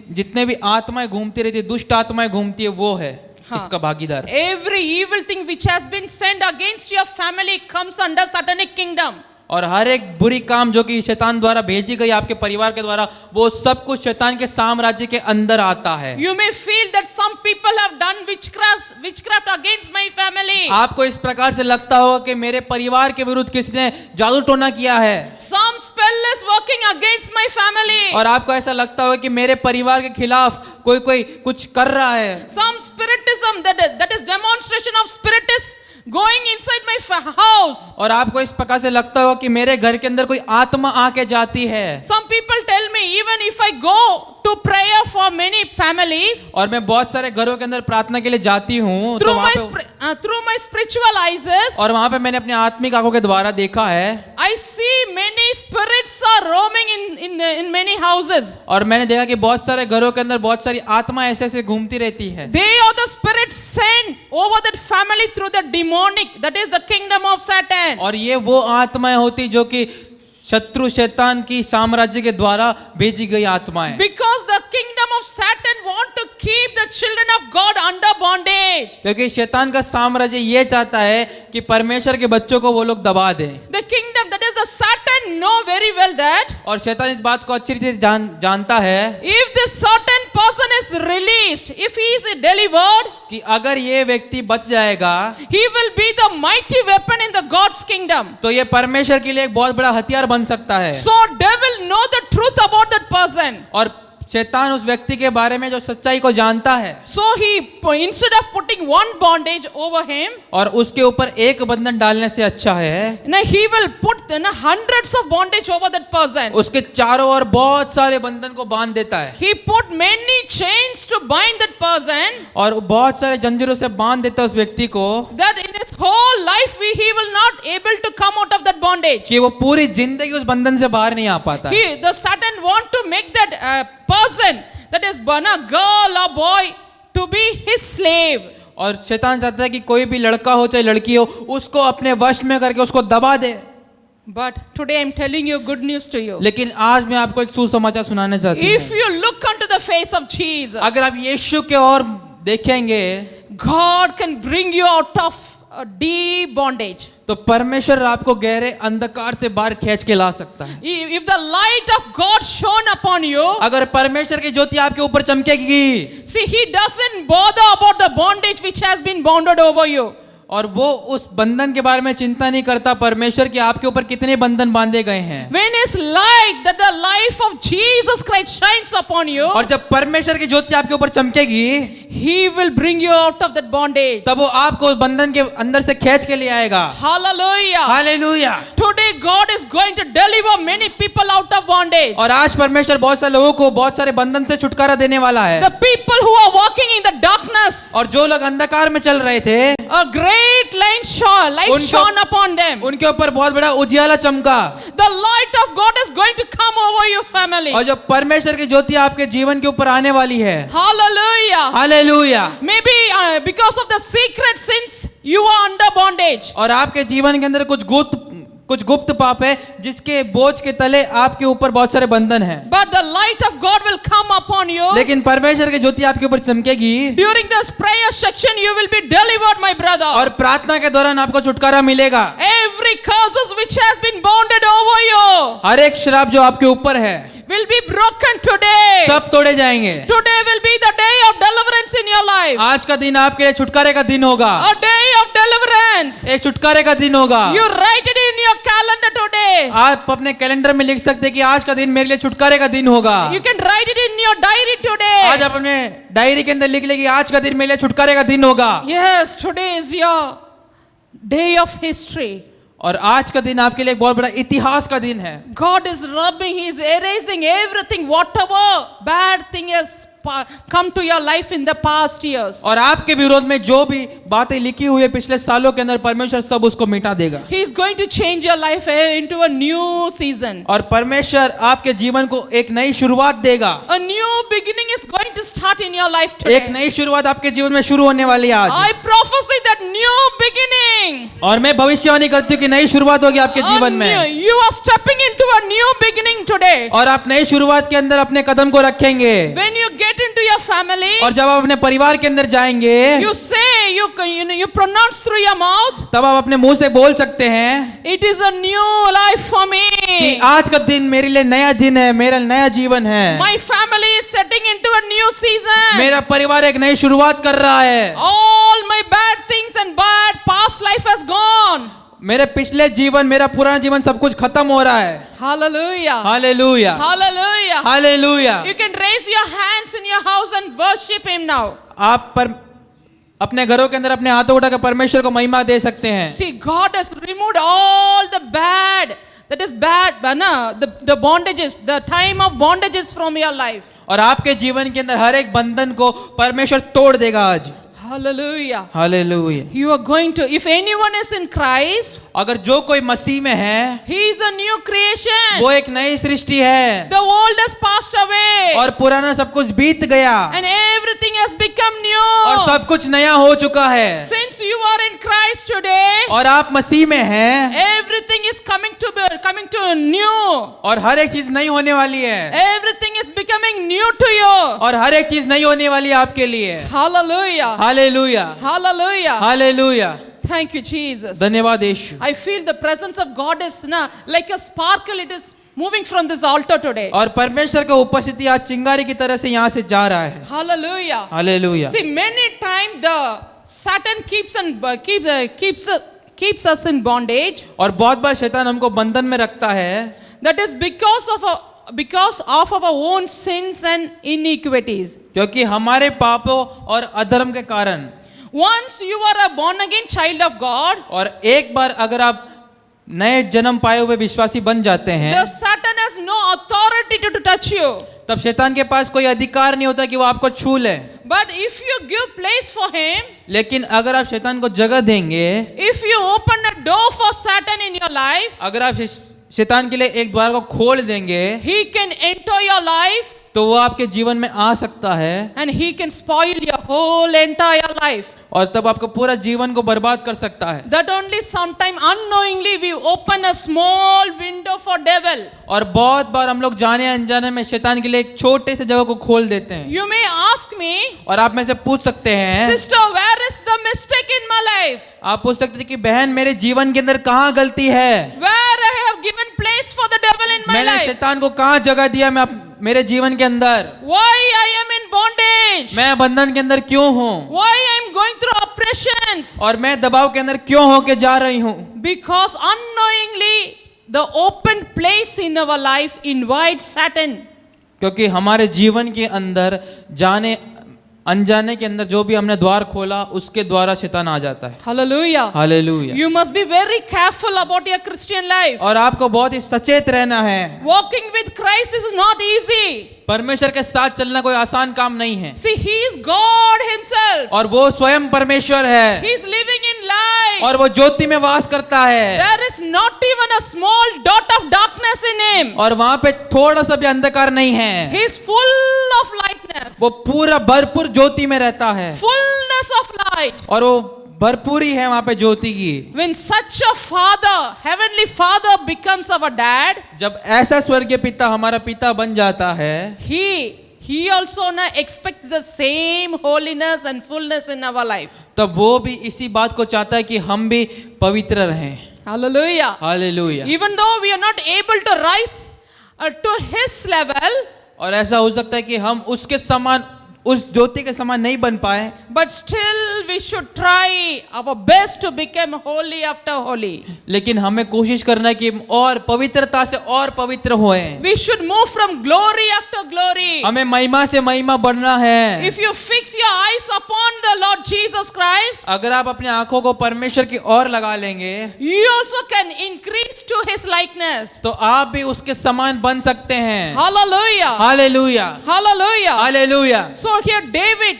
जितने भी आत्माएं घूमती रहती है, दुष्ट आत्माएं घूमती है, वो है इसका भागीदार। Every evil thing which has been sent against your family comes under satanic kingdom. और हर एक बुरी काम जो कि शैतान द्वारा भेजी गई आपके परिवार के द्वारा, वो सब कुछ शैतान के साम्राज्य के अंदर आता है। You may feel that some people have done witchcraft against my family. आपको इस प्रकार से लगता होगा कि मेरे परिवार के विरुद्ध किसने जादू टोना किया है। Some spell is working against my family. और आपको ऐसा लगता होगा कि मेरे परिवार के खिलाफ कोई कुछ कर रहा है। Some spiritism, that is demonstration of spiritism going inside my house. और आपको इस प्रकार से लगता होगा कि मेरे घर के अंदर कोई आत्मा आके जाती है। Some people tell me even if I go to prayer for many families, और मैं बहुत सारे घरों के अंदर प्रार्थना के लिए जाती हूँ, तो through my spiritual eyes, और वहां पे मैंने अपने आत्मिक आंखों के द्वारा देखा है, I see many spirits are roaming in many houses. और मैंने देखा कि बहुत सारे घरों के अंदर बहुत सारी आत्मा ऐसे ऐसे घूमती रहती है। They are the spirits sent over that family through the demonic, that is the kingdom of Satan. और ये वो आत्माएं होती जो कि शत्रु शैतान की साम्राज्य के द्वारा भेजी गई आत्माएं। Because the kingdom of Satan want to keep the children of God under bondage. क्योंकि शैतान का साम्राज्य ये चाहता है कि परमेश्वर के बच्चों को वो लोग दबा दें। The kingdom, that is the Satan, know very well that और शैतान इस बात को अच्छी तरह से जानता है if this certain person is released, if he is delivered, कि अगर ये व्यक्ति बच जाएगा, he will be the mighty weapon in the God's kingdom. तो ये परमेश्वर के लिए एक बहुत बड़ा हथियार बन सकता है। So devil know the truth about that person. और शैतान उस व्यक्ति के बारे में जो सच्चाई को जानता है, So he, instead of putting one bondage over him, और उसके ऊपर एक बंधन डालने से अच्छा है, now he will put hundreds of bondage over that person. उसके चारों ओर बहुत सारे बंधन को बांध देता है, He put many chains to bind that person, और बहुत सारे जंजीरों से बांध देता है उस व्यक्ति को, that in his whole life he will not able to come out of that bondage. कि वो पूरी जिंदगी उस बंधन से बाहर नहीं आ पाता है। The Satan want to make that person, that is born a girl or boy, to be his slave. और शैतान चाहता है कि कोई भी लड़का हो चाहे लड़की हो उसको अपने वश में करके उसको दबा दे। But today I'm telling you good news to you. लेकिन आज मैं आपको एक सुसमाचार सुनाना चाहती If हूँ। you look unto the face of Jesus, अगर आप यीशु के ओर देखेंगे, God can bring you out of a deep bondage. तो परमेश्वर आपको गहरे अंधकार से बाहर खींच के ला सकता है। If the light of God shone upon you, अगर परमेश्वर की ज्योति आपके ऊपर चमकेगी, see, he doesn't bother about the bondage which has been bounded over you. और वो उस बंधन के बारे में चिंता नहीं करता परमेश्वर कि आपके ऊपर कितने बंधन बांधे गए हैं। When his light, that the life of Jesus Christ shines upon you, और जब परमेश्वर की ज्योति आपके ऊपर चमकेगी, he will bring you out of that bondage. तब वो आपको उस बंधन के अंदर से खींच के ले आएगा। Hallelujah. Hallelujah. Today God is going to deliver many people out of bondage. और आज परमेश्वर बहुत सारे लोगों को बहुत सारे बंधन से छुटकारा देने वाला है। The people who are walking in the darkness, और जो लोग अंधकार में चल रहे थे, a great light shone upon them. उनके ऊपर बहुत बड़ा उजियाला चमका। The light of God is going to come over your family. और जब परमेश्वर की ज्योति आपके जीवन के ऊपर आने वाली है, Hallelujah. Hallelujah. Maybe because of the secret sins you are under bondage. और आपके जीवन के अंदर कुछ गुप्त पाप है जिसके बोझ के तले आपके ऊपर बहुत सारे बंधन हैं। But the light of God will come upon you. लेकिन परमेश्वर की ज्योति आपके ऊपर चमकेगी। During this prayer section you will be delivered, my brother. और प्रार्थना के दौरान आपको छुटकारा मिलेगा। Every curses which has been bounded over you हर एक श्राप जो आपके ऊपर है will be broken today. सब तोड़े जाएंगे। Today will be the day of deliverance in your life. आज का दिन आपके लिए छुटकारे का दिन होगा। A day of deliverance. एक छुटकारे का दिन होगा। You write it in your calendar today. आप अपने कैलेंडर में लिख सकते हैं कि आज का दिन मेरे लिए छुटकारे का दिन होगा। You can write it in your diary आज today. आप अपने डायरी के अंदर लिख ले कि आज का दिन मेरे लिए छुटकारे का दिन होगा। Yes, today is your day of history. और आज का दिन आपके लिए एक बहुत बड़ा इतिहास का दिन है। God is rubbing, He is erasing everything, whatever bad thing has come to your life in the past years. और आपके विरोध में जो भी बातें लिखी हुई है पिछले सालों के अंदर परमेश्वर सब उसको मिटा देगा। He is going to change your life into a new season. और परमेश्वर आपके जीवन को एक नई शुरुआत देगा। A new beginning is going to start in your life today. एक नई शुरुआत आपके जीवन में शुरू होने वाली है आज। I prophesy that new beginning. और मैं भविष्यवाणी करती हूँ कि नई शुरुआत होगी आपके जीवन में। You are stepping into a new beginning today. और आप नई शुरुआत के अंदर अपने कदम को रखेंगे। When you get into your family, और जब आप अपने परिवार के अंदर जाएंगे, you say, you pronounce through your mouth, तब आप अपने मुंह से बोल सकते हैं it is a new life for me. कि आज का दिन मेरे लिए नया दिन है, मेरा नया जीवन है। My family is setting into a new season. मेरा परिवार एक नई शुरुआत कर रहा है। All my bad things and bad past life has gone. मेरे पिछले जीवन, मेरा पुराना जीवन सब कुछ खत्म हो रहा है। Hallelujah. Hallelujah, Hallelujah. Hallelujah. You can raise your hands in your house and worship Him now. आप पर अपने घरों के अंदर अपने हाथों उठाकर परमेश्वर को महिमा दे सकते हैं। See, God has removed all the bad, that is bad, the bondages, the time of bondages from your life. और आपके जीवन के अंदर हर एक बंधन को परमेश्वर तोड़ देगा आज। Hallelujah. Hallelujah. You are going to, if anyone is in Christ, अगर जो कोई मसीह में है, he is a new creation. वो एक नई सृष्टि है। The old has passed away. और पुराना सब कुछ बीत गया। And everything has become new. और सब कुछ नया हो चुका है। Since you are in Christ today, और आप मसीह में हैं, everything is coming to new. और हर एक चीज नई होने वाली है। Everything is becoming new to you. और हर एक चीज नई होने वाली है आपके लिए। Hallelujah. Hallelujah, Hallelujah. Hallelujah. Thank you, Jesus. धन्यवाद यीशु। I feel the presence of God is like a sparkle. It is moving from this altar today. और परमेश्वर का उपस्थिति आज चिंगारी की तरह से यहाँ से जा रहा है। Hallelujah. Hallelujah. See, many times the Satan keeps us in bondage. और बहुत बार शैतान हमको बंधन में रखता है। That is because of our own sins and iniquities. क्योंकि हमारे पापों और अधर्म के कारण। Once you are a born again child of God, और एक बार अगर आप नए जन्म पाए हुए विश्वासी बन जाते हैं, the Satan has no authority to touch you. तब शैतान के पास कोई अधिकार नहीं होता कि वो आपको छू ले। But if you give place for him, लेकिन अगर आप शैतान को जगह देंगे, if you open a door for Satan in your life, अगर आप शैतान के लिए एक द्वार को खोल देंगे, he can enter your life तो वो आपके जीवन में आ सकता है and he can spoil your whole entire life. और तब आपको पूरा जीवन को बर्बाद कर सकता है। That only sometime unknowingly we open a small window for devil. और बहुत बार हम लोग जाने अनजाने में शैतान के लिए एक छोटे से जगह को खोल देते हैं। You may ask me, और आप में से पूछ सकते हैं, sister, where is the mistake in my life? आप पूछ सकते हैं कि बहन मेरे जीवन के अंदर कहाँ गलती है, Where I have given place for the devil in my मैंने life? शैतान को कहाँ जगह दिया मेरे जीवन के अंदर, Why I am in bondage? मैं बंधन के अंदर क्यों हूँ, Why I am going through oppressions? और मैं दबाव के अंदर क्यों होके जा रही हूँ। Because unknowingly the open place in our life invites Satan. क्योंकि हमारे जीवन के अंदर जाने अनजाने के अंदर जो भी हमने द्वार खोला उसके द्वारा शैतान आ जाता है। Hallelujah. Hallelujah. You must be very careful about your Christian life. और आपको बहुत ही सचेत रहना है। Walking with Christ is not easy. परमेश्वर के साथ चलना कोई आसान काम नहीं है। See, He is God Himself. और वो स्वयं परमेश्वर है, He is living in light. और वो ज्योति में वास करता है, There is not even a small dot of darkness in Him. और वहां पे थोड़ा सा भी अंधकार नहीं है। He is full of lightness. वो पूरा भरपूर ज्योति में रहता है, Fullness of light. और वो भरपूरी है वहां पे ज्योति की। When such a father, heavenly father becomes our dad, जब ऐसा स्वर्गीय पिता हमारा पिता बन जाता है, he also now expects the same holiness and fullness in our life. तब वो भी इसी बात को चाहता है कि हम भी पवित्र रहें। Hallelujah. Hallelujah. Even though we are not able to rise to his level, और ऐसा हो सकता है कि हम उसके समान, उस ज्योति के समान नहीं बन पाए, but still we should try our best to become holy after holy. लेकिन हमें कोशिश करना है कि और पवित्रता से और पवित्र होएं। We should move from glory after glory. हमें महिमा से महिमा बढ़ना है। If you fix your eyes upon the Lord Jesus Christ, अगर आप अपनी आंखों को परमेश्वर की ओर लगा लेंगे, you also can increase to his likeness. तो आप भी उसके समान बन सकते हैं। Hallelujah. Hallelujah. Hallelujah. Hallelujah. So here David,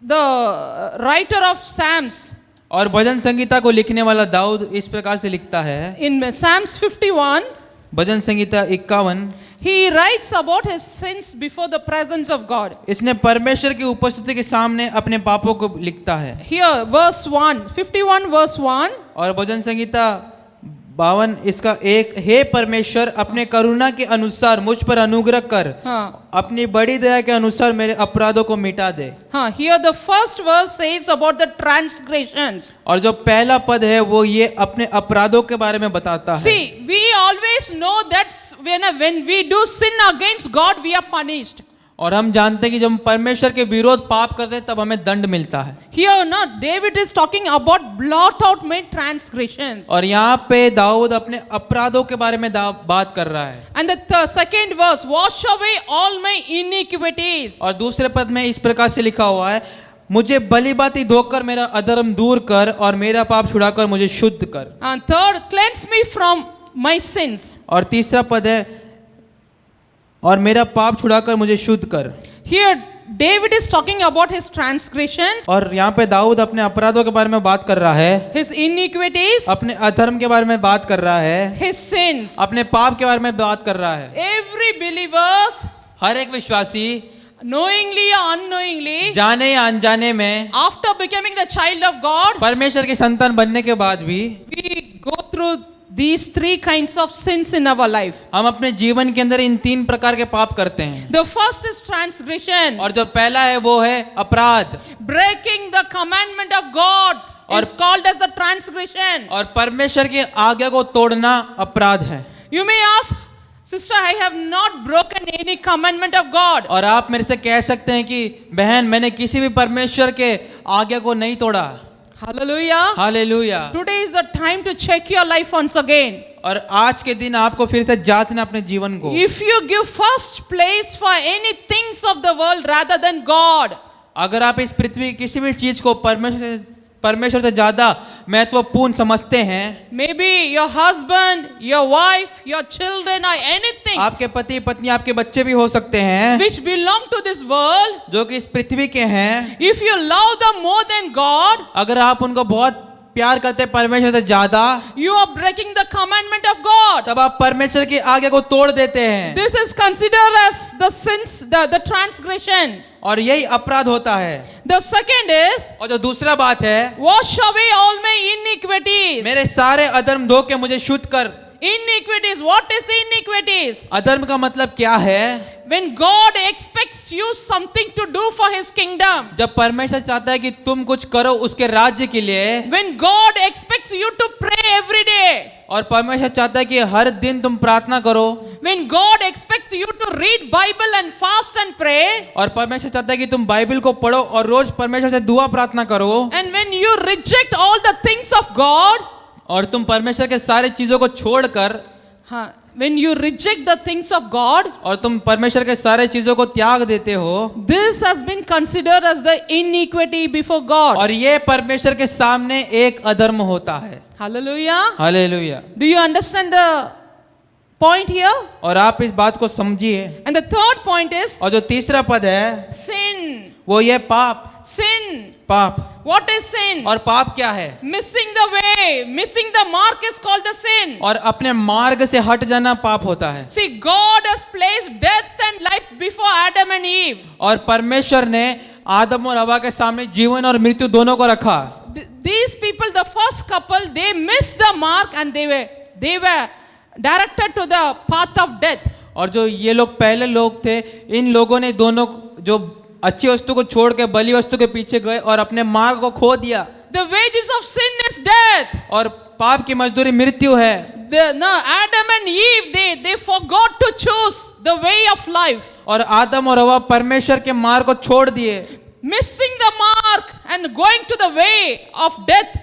the writer of Psalms, और भजन संगीता को लिखने वाला दाऊद इस प्रकार से लिखता है, in Psalms 51, bhajan Sangeeta 51, he writes about his sins before the presence of God. इसने परमेश्वर की उपस्थिति के सामने अपने पापों को लिखता है। Here verse 1, 51 verse 1, और भजन संगीता 52 इसका 1, हे परमेश्वर अपने करुणा के अनुसार मुझ पर अनुग्रह कर, हाँ, अपनी बड़ी दया के अनुसार मेरे अपराधों को मिटा दे। हाँ, here the first verse says about the transgressions. और जो पहला पद है वो ये अपने अपराधों के बारे में बताता है। See, we always know that when we do sin against God, we are punished. और हम जानते हैं कि जब हम परमेश्वर के विरोध पाप करते हैं तब हमें दंड मिलता है। Here not David is talking about blot out my transgressions. और यहाँ पे दाऊद अपने अपराधों के बारे में बात कर रहा है। And the second verse, wash away all my iniquities. और दूसरे पद में इस प्रकार से लिखा हुआ है, मुझे भली भांति धोकर मेरा अधर्म दूर कर और मेरा पाप छुड़ाकर मुझे शुद्ध कर। And third, cleanse me from my sins. और तीसरा पद है, और मेरा पाप छुड़ाकर मुझे शुद्ध कर। Here David is talking about his transgressions, और यहाँ पे दाऊद अपने अपराधों के बारे में बात कर रहा है, his iniquities, अपने अधर्म के बारे में बात कर रहा है, his sins. अपने पाप के बारे में बात कर रहा है। Every believers, हर एक विश्वासी knowingly or unknowingly, जाने या अनजाने में after becoming the child of God, परमेश्वर के संतान बनने के बाद भी we go through these three kinds of sins in our life. हम अपने जीवन के अंदर इन 3 प्रकार के पाप करते हैं। The first is transgression. और जो पहला है वो है अपराध। Breaking the commandment of God is called as the transgression. और परमेश्वर की आज्ञा को तोड़ना अपराध है। You may ask, sister, I have not broken any commandment of God. और आप मेरे से कह सकते हैं कि बहन मैंने किसी भी परमेश्वर के आज्ञा को नहीं तोड़ा। Hallelujah. Hallelujah. Today is the time to check your life once again. और आज के दिन आपको फिर से जांचना अपने जीवन को। If you give first place for any things of the world rather than God, अगर आप इस पृथ्वी की किसी भी चीज को परमेश्वर से ज्यादा महत्वपूर्ण समझते हैं, maybe your husband, your wife, your children, or anything आपके पति पत्नी आपके बच्चे भी हो सकते हैं which belong to this world, जो कि इस पृथ्वी के हैं, if you love them more than God, अगर आप उनको बहुत प्यार करते हैं परमेश्वर से ज्यादा, you are breaking the commandment of God. तब आप परमेश्वर की आज्ञा को तोड़ देते हैं This is considered as the sins, the transgression. और यही अपराध होता है। The second is, और जो दूसरा बात है, wash away all my iniquities. मेरे सारे अधर्म धो के मुझे शुद्ध कर। Iniquities, what is iniquities? अधर्म का मतलब क्या है? When God expects you something to do for His kingdom. जब परमेश्वर चाहता है कि तुम कुछ करो उसके राज्य के लिए, When God expects you to pray every day. और परमेश्वर चाहता है कि हर दिन तुम प्रार्थना करो, When God expects you to read Bible and fast and pray. और परमेश्वर चाहता है कि तुम बाइबल को पढ़ो और रोज परमेश्वर से दुआ प्रार्थना करो, And when you reject all the things of God. और तुम परमेश्वर के सारे चीजों को छोड़कर, When you reject the things of God, और तुम परमेश्वर के सारे चीजों को त्याग देते हो, this has been considered as the iniquity before God. और ये परमेश्वर के सामने एक अधर्म होता है। Hallelujah. Hallelujah. Do you understand the point here? और आप इस बात को समझिए। And the third point is और जो तीसरा पद है sin. वो ये पाप। Sin. पाप। What is sin? और पाप क्या है? Missing the way, missing the mark is called the sin. और अपने मार्ग से हट जाना पाप होता है। See, God has placed death and life before Adam and Eve. और परमेश्वर ने आदम और हवा के सामने जीवन और मृत्यु दोनों को रखा। These people, the first couple, they missed the mark and they were directed to the path of death. और जो ये लोग पहले लोग थे, इन लोगों ने दोनों जो अच्छी वस्तु को छोड़ के बलि वस्तु के पीछे गए और अपने मार्ग को खो दिया। The wages of sin is death. और पाप की मजदूरी मृत्यु है। Adam and Eve, they forgot to choose the way of life. और आदम और हवा परमेश्वर के मार्ग को छोड़ दिए, Missing the mark and going to the way of death.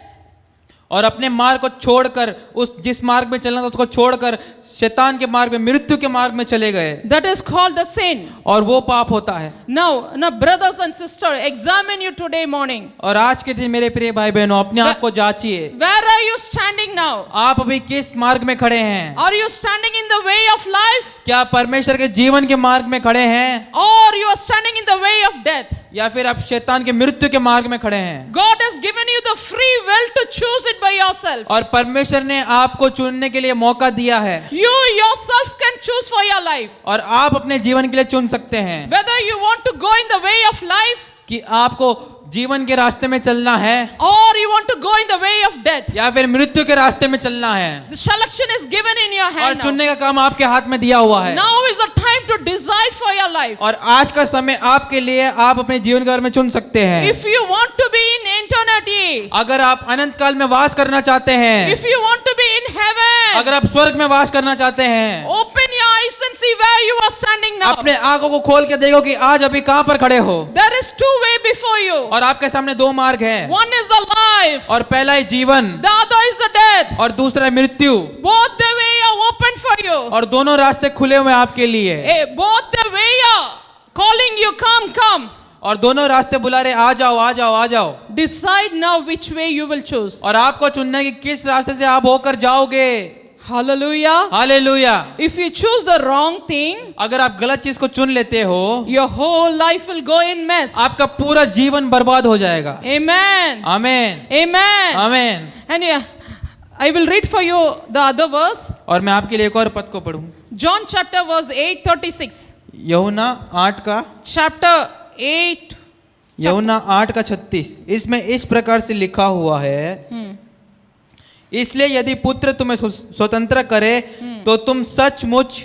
और अपने मार्ग को छोड़कर उस जिस मार्ग में चलना था उसको छोड़कर शैतान के मार्ग में, मृत्यु के मार्ग में चले गए। That is called the sin. और वो पाप होता है। Now brothers and sisters, examine you today morning. और आज के दिन मेरे प्रिय भाई बहनों, अपने आप को जांचिए। Where are you standing now? आप अभी किस मार्ग में खड़े हैं? Are you standing in the way of life? क्या परमेश्वर के जीवन के मार्ग में खड़े हैं? Or you are standing in the way of death? या फिर आप शैतान के मृत्यु के मार्ग में खड़े हैं? God has given you the free will to choose it by yourself. और परमेश्वर ने आपको चुनने के लिए मौका दिया है। You yourself can choose for your life. और आप अपने जीवन के लिए चुन सकते हैं Whether you want to go in the way of life कि आपको जीवन के रास्ते में चलना है or you want to go in the way of death. या फिर मृत्यु के रास्ते में चलना है। The selection is given in your और hand now. चुनने का काम आपके हाथ में दिया हुआ है। Now is the time to decide for your life. और आज का समय आपके लिए, आप अपने जीवन के बारे में चुन सकते हैं। If you want to be in eternity, अगर आप अनंत काल में वास करना चाहते हैं, if you want to be in heaven, अगर आप स्वर्ग में वास करना चाहते हैं, open your eyes and see where you are standing now. अपने आंखों को खोल के देखो कि आज अभी कहां पर खड़े हो। There is two way before you. और आपके सामने दो मार्ग हैं। One is the life. और पहला है जीवन The other is the death. और दूसरा है मृत्यु। Both the way are open for you. और दोनों रास्ते खुले हुए हैं आपके लिए। Both the way are calling you, come. और दोनों रास्ते बुला रहे, आ जाओ आ जाओ आ जाओ। Decide now which way you will choose. और आपको चुनना है कि किस रास्ते से आप होकर जाओगे। Hallelujah. Hallelujah. If you choose the wrong thing, अगर आप गलत चीज को चुन लेते हो, your whole life will go in mess. आपका पूरा जीवन बर्बाद हो जाएगा। Amen. आमीन Amen. आमीन। And I will read for you the other verse. और मैं आपके लिए एक और पद को पढ़ूं। John chapter verse 8:36. यूहन्ना 8 का Chapter 8. यूहन्ना 8 का 36, इसमें इस प्रकार से लिखा हुआ है, इसलिए यदि पुत्र तुम्हें स्वतंत्र करे तो तुम सचमुच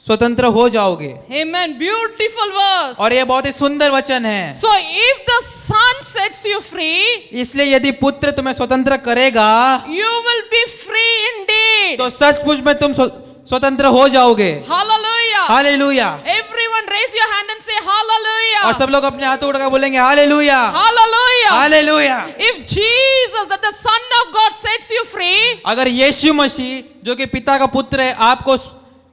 स्वतंत्र हो जाओगे। Amen. Beautiful verse. और ये बहुत ही सुंदर वचन है। So if the Son sets you free, इसलिए यदि पुत्र तुम्हें स्वतंत्र करेगा you will be free indeed. तो सचमुच में तुम स्वतंत्र हो जाओगे। Hallelujah. Hallelujah. Everyone raise your hand and say hallelujah. और सब लोग अपने हाथ उठाकर बोलेंगे hallelujah Hallelujah. Hallelujah. If Jesus, that the Son of God, sets you free, अगर यीशु मसीह जो कि पिता का पुत्र है आपको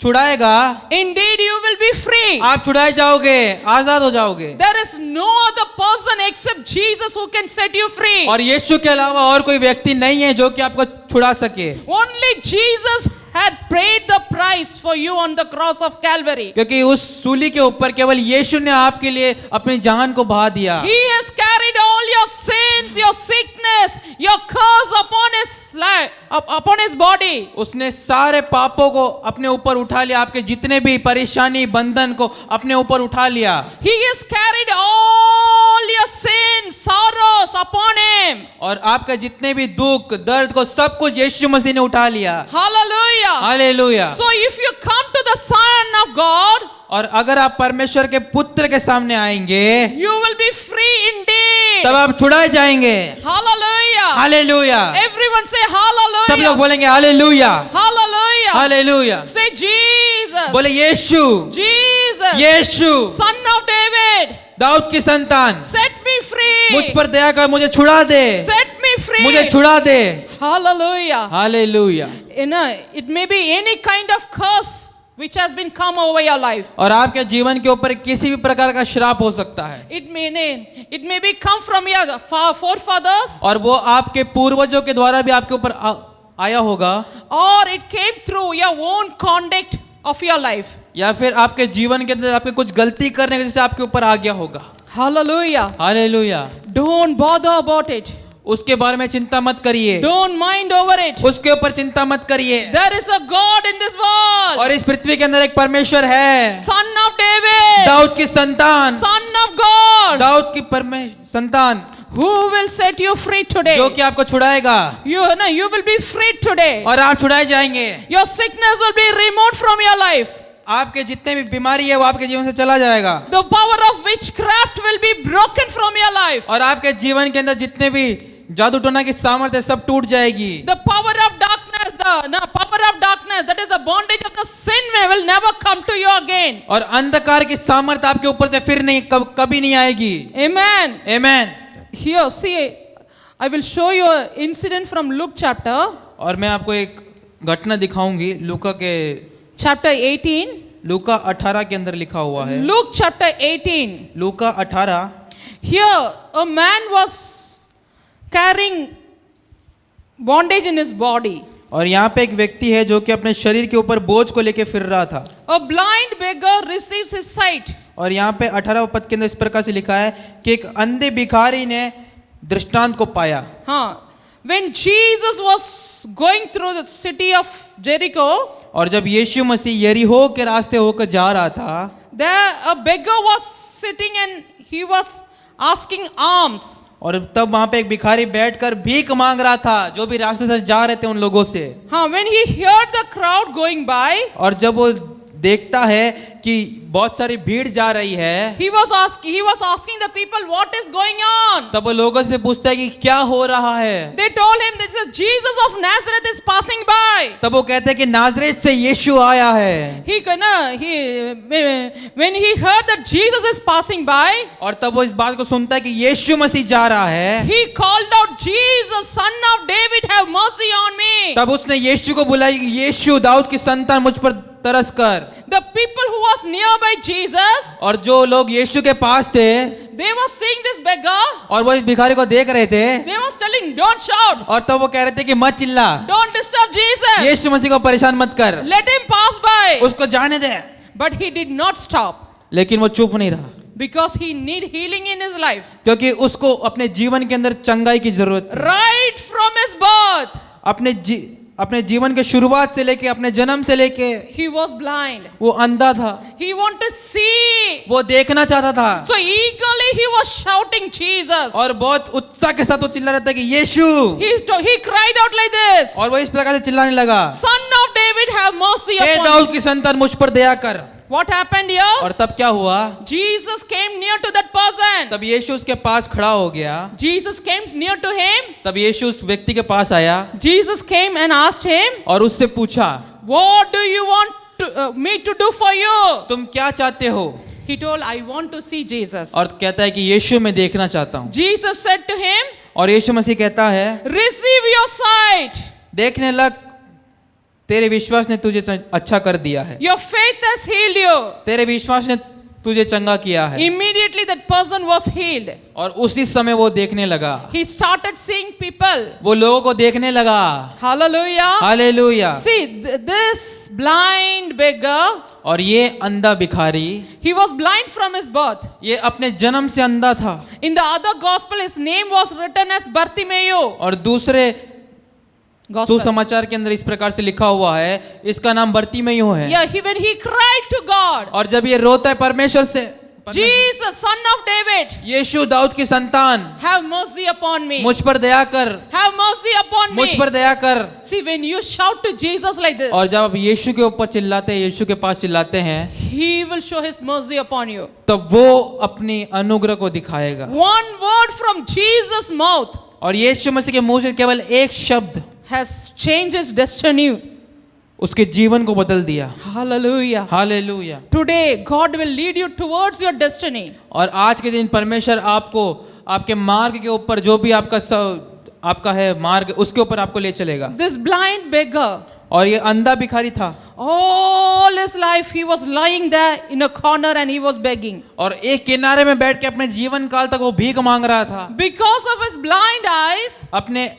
छुड़ाएगा, indeed you will be free. आप छुड़ाए जाओगे, आजाद हो जाओगे। There is no other person except Jesus who can set you free. और यीशु के अलावा और कोई व्यक्ति नहीं है जो कि आपको छुड़ा सके, Only Jesus had paid the price for you on the cross of Calvary. क्योंकि उस सूली के ऊपर केवल यीशु ने आपके लिए अपनी जान को बहा दिया। He has carried all your sins, your sickness, your curse upon his life, upon his body. उसने सारे पापों को अपने ऊपर उठा लिया, आपके जितने भी परेशानी बंधन को अपने ऊपर उठा लिया। He has carried all your sins, sorrows upon him. और आपका जितने भी दुख दर्द को सब कुछ यीशु मसीह ने उठा लिया। Hallelujah. Hallelujah. So if you come to the Son of God, और अगर आप परमेश्वर के पुत्र के सामने आएंगे, you will be free indeed. तब आप छुड़ाए जाएंगे। Hallelujah. हालेलुया। Everyone say सब लोग hallelujah. बोलेंगे hallelujah, Hallelujah. Hallelujah. Say Jesus. बोले यीशु, Jesus. Yeshu, Son of David. Dawood की संतान, Set me free. मुझ पर दया कर, मुझे छुड़ा दे, Set me free. मुझे छुड़ा दे। Hallelujah. Hallelujah. You know, it may be any kind of curse which has been come over your life. और आपके जीवन के ऊपर किसी भी प्रकार का श्राप हो सकता है, It may be come from your forefathers, और वो आपके पूर्वजों के द्वारा भी आपके ऊपर आया होगा, or it came through your own conduct of your life. या फिर आपके जीवन के अंदर आपके कुछ गलती करने की वजह से आपके ऊपर आ गया होगा। Hallelujah. Hallelujah. Don't bother about it. उसके बारे में चिंता मत करिए, Don't mind over it. उसके ऊपर चिंता मत करिए। There is a God in this world. और इस पृथ्वी के अंदर एक परमेश्वर है, Son of David. दाऊद की संतान, Son of God. दाऊद की संतान, Who will set you free today? जो कि आपको छुड़ाएगा, You will be free today. और आप छुड़ाए जाएंगे। Your sickness will be removed from your life. आपके जितने भी बीमारी है वो आपके जीवन से चला जाएगा, The power of witchcraft will be broken from your life. और आपके जीवन के अंदर जितने भी जादू टोना की सामर्थ्य सब टूट जाएगी। The power of darkness, that is the bondage of the sin, will never come to you again. और अंधकार की सामर्थ्य आपके ऊपर से फिर नहीं कभी नहीं आएगी। Amen. Amen. Here, see, I will show you an incident from Luke chapter. और मैं आपको एक घटना दिखाऊंगी लूका के Chapter 18. लूका 18 के अंदर लिखा हुआ है। Luke chapter 18. Luka 18। Here, a man was carrying bondage in his body. और यहाँ पे एक व्यक्ति है जो कि अपने शरीर के ऊपर बोझ को लेके फिर रहा था। A blind beggar receives his sight. और यहाँ पे 18 पद के अंदर इस प्रकार से लिखा है कि एक अंधे भिखारी ने दृष्टांत को पाया। हाँ, when Jesus was going through the city of Jericho, और जब यीशु मसीह यरीहो के रास्ते होकर जा रहा था, there a beggar was sitting and he was asking alms. और तब वहां पे एक भिखारी बैठकर भीख मांग रहा था, जो भी रास्ते से जा रहे थे उन लोगों से। हाँ, when he heard the crowd going by, और जब वो देखता है कि बहुत सारी भीड़ जा रही है, he was asking the people what is going on. तब वो लोगों से पूछता है कि क्या हो रहा है। They told him that Jesus of Nazareth is passing by. तब वो कहते हैं कि नाजरेत से यीशु आया है। When he heard that Jesus is passing by, और तब वो इस बात को सुनता है कि यीशु मसीह जा रहा है, he called out, Jesus, Son of David, have mercy on me. तब उसने यीशु को बुलाया कि यीशु दाऊद की संतान मुझ पर तरस कर। The people who was nearby Jesus, और जो लोग यीशु के पास थे, they were seeing this beggar. और वो इस भिखारी को देख रहे थे, They was telling, don't shout, और तब वो कह रहे थे कि मत चिल्ला, don't disturb Jesus, यीशु मसीह को परेशान मत कर, let him pass by. उसको जाने दे। But he did not stop लेकिन वो चुप नहीं रहा, because he need healing in his life. क्योंकि उसको अपने जीवन के अंदर चंगाई की जरूरत थी। Right from his birth, अपने जीवन के शुरुआत से लेके अपने जन्म से लेके he was blind. वो अंधा था, He wanted to see. वो देखना चाहता था, So eagerly he was shouting Jesus. और बहुत उत्साह के साथ वो चिल्ला रहा था कि यीशु, He cried out like this, और वो इस प्रकार से चिल्लाने लगा, Son of David, have mercy hey upon Dawood me. की संतान मुझ पर दया कर। What happened here? और तब क्या हुआ? Jesus came near to that person. तब यीशु उसके पास खड़ा हो गया, Jesus came near to him. तब यीशु उस व्यक्ति के पास आया Jesus came and asked him, और उससे पूछा, what do you want me to do for you? तुम क्या चाहते हो? He told, I want to see Jesus. और कहता है कि यीशु मैं देखना चाहता हूँ। Jesus said to him, और यीशु मसीह कहता है, receive your sight. देखने लग। तेरे विश्वास ने तुझे अच्छा कर दिया है, Your faith has healed you. तेरे विश्वास ने तुझे चंगा किया है। Immediately that person was healed. और उसी समय वो देखने लगा, He started seeing people. वो लोगों को देखने लगा। Hallelujah. Hallelujah. See, this blind beggar, और ये अंधा भिखारी, he was blind from his birth. ये अपने जन्म से अंधा था। In the other gospel, his name was written as Bartimaeus. और दूसरे Gospel. सुसमाचार के अंदर इस प्रकार से लिखा हुआ है, इसका नाम बर्तिमेयु है। Yeah, when he cried to God, और जब ये रोता है परमेश्वर से, Jesus, son of David, यीशु दाऊद की संतान, have mercy upon me. मुझ पर दया कर, Have mercy upon मुझ me. पर दया कर। See, when you shout to Jesus like this, और जब आप यीशु के ऊपर चिल्लाते हैं, यीशु के पास चिल्लाते हैं, he will show his mercy upon you. तब वो अपनी अनुग्रह को दिखाएगा। One word from Jesus' mouth और यीशु मसीह के मुंह से केवल एक शब्द has changed his destiny. उसके जीवन को बदल दिया। Hallelujah. Hallelujah. Today, God will lead you towards your destiny. और आज के दिन परमेश्वर आपको आपके मार्ग के ऊपर, जो भी आपका है मार्ग, उसके ऊपर आपको ले चलेगा। This blind beggar, और ये अंधा भिखारी था, all his life he was lying there in a corner and he was begging. और एक किनारे में बैठ के अपने जीवन काल तक वो भीख मांग रहा था। Because of his blind eyes, अपने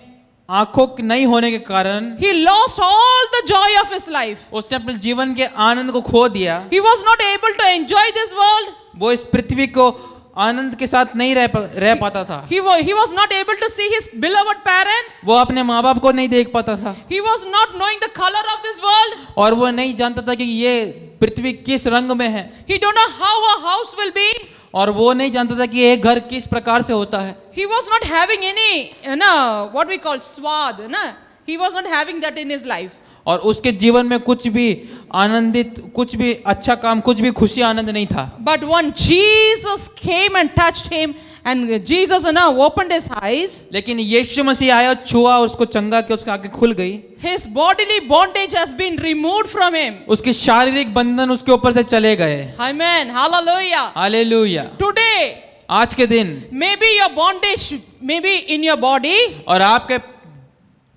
आंखों के नहीं होने के कारण he lost all the joy of his life. उसने अपने जीवन के आनंद को खो दिया। He was not able to enjoy this world. वो इस पृथ्वी को आनंद के साथ नहीं रह पाता था। He was not able to see his beloved parents. वो अपने माँ बाप को नहीं देख पाता था। He was not knowing the color of this world. और वो नहीं जानता था कि ये पृथ्वी किस रंग में है। He don't know how a house will be. और वो नहीं जानता था कि एक घर किस प्रकार से होता है। He was not having any, what we call swad, He was not having that in his life. और उसके जीवन में कुछ भी आनंदित, कुछ भी अच्छा काम, कुछ भी खुशी आनंद नहीं था। But when Jesus came and touched him, and Jesus opened his eyes, लेकिन यीशु मसीह आया, छुआ और उसको चंगा किया, उसकी आंखें खुल गई। his bodily bondage has been removed from him. उसकी शारीरिक बंधन उसके ऊपर से चले गए। Amen. Hallelujah. हालेलुया। Today, आज के दिन maybe your bondage, maybe in your body, और आपके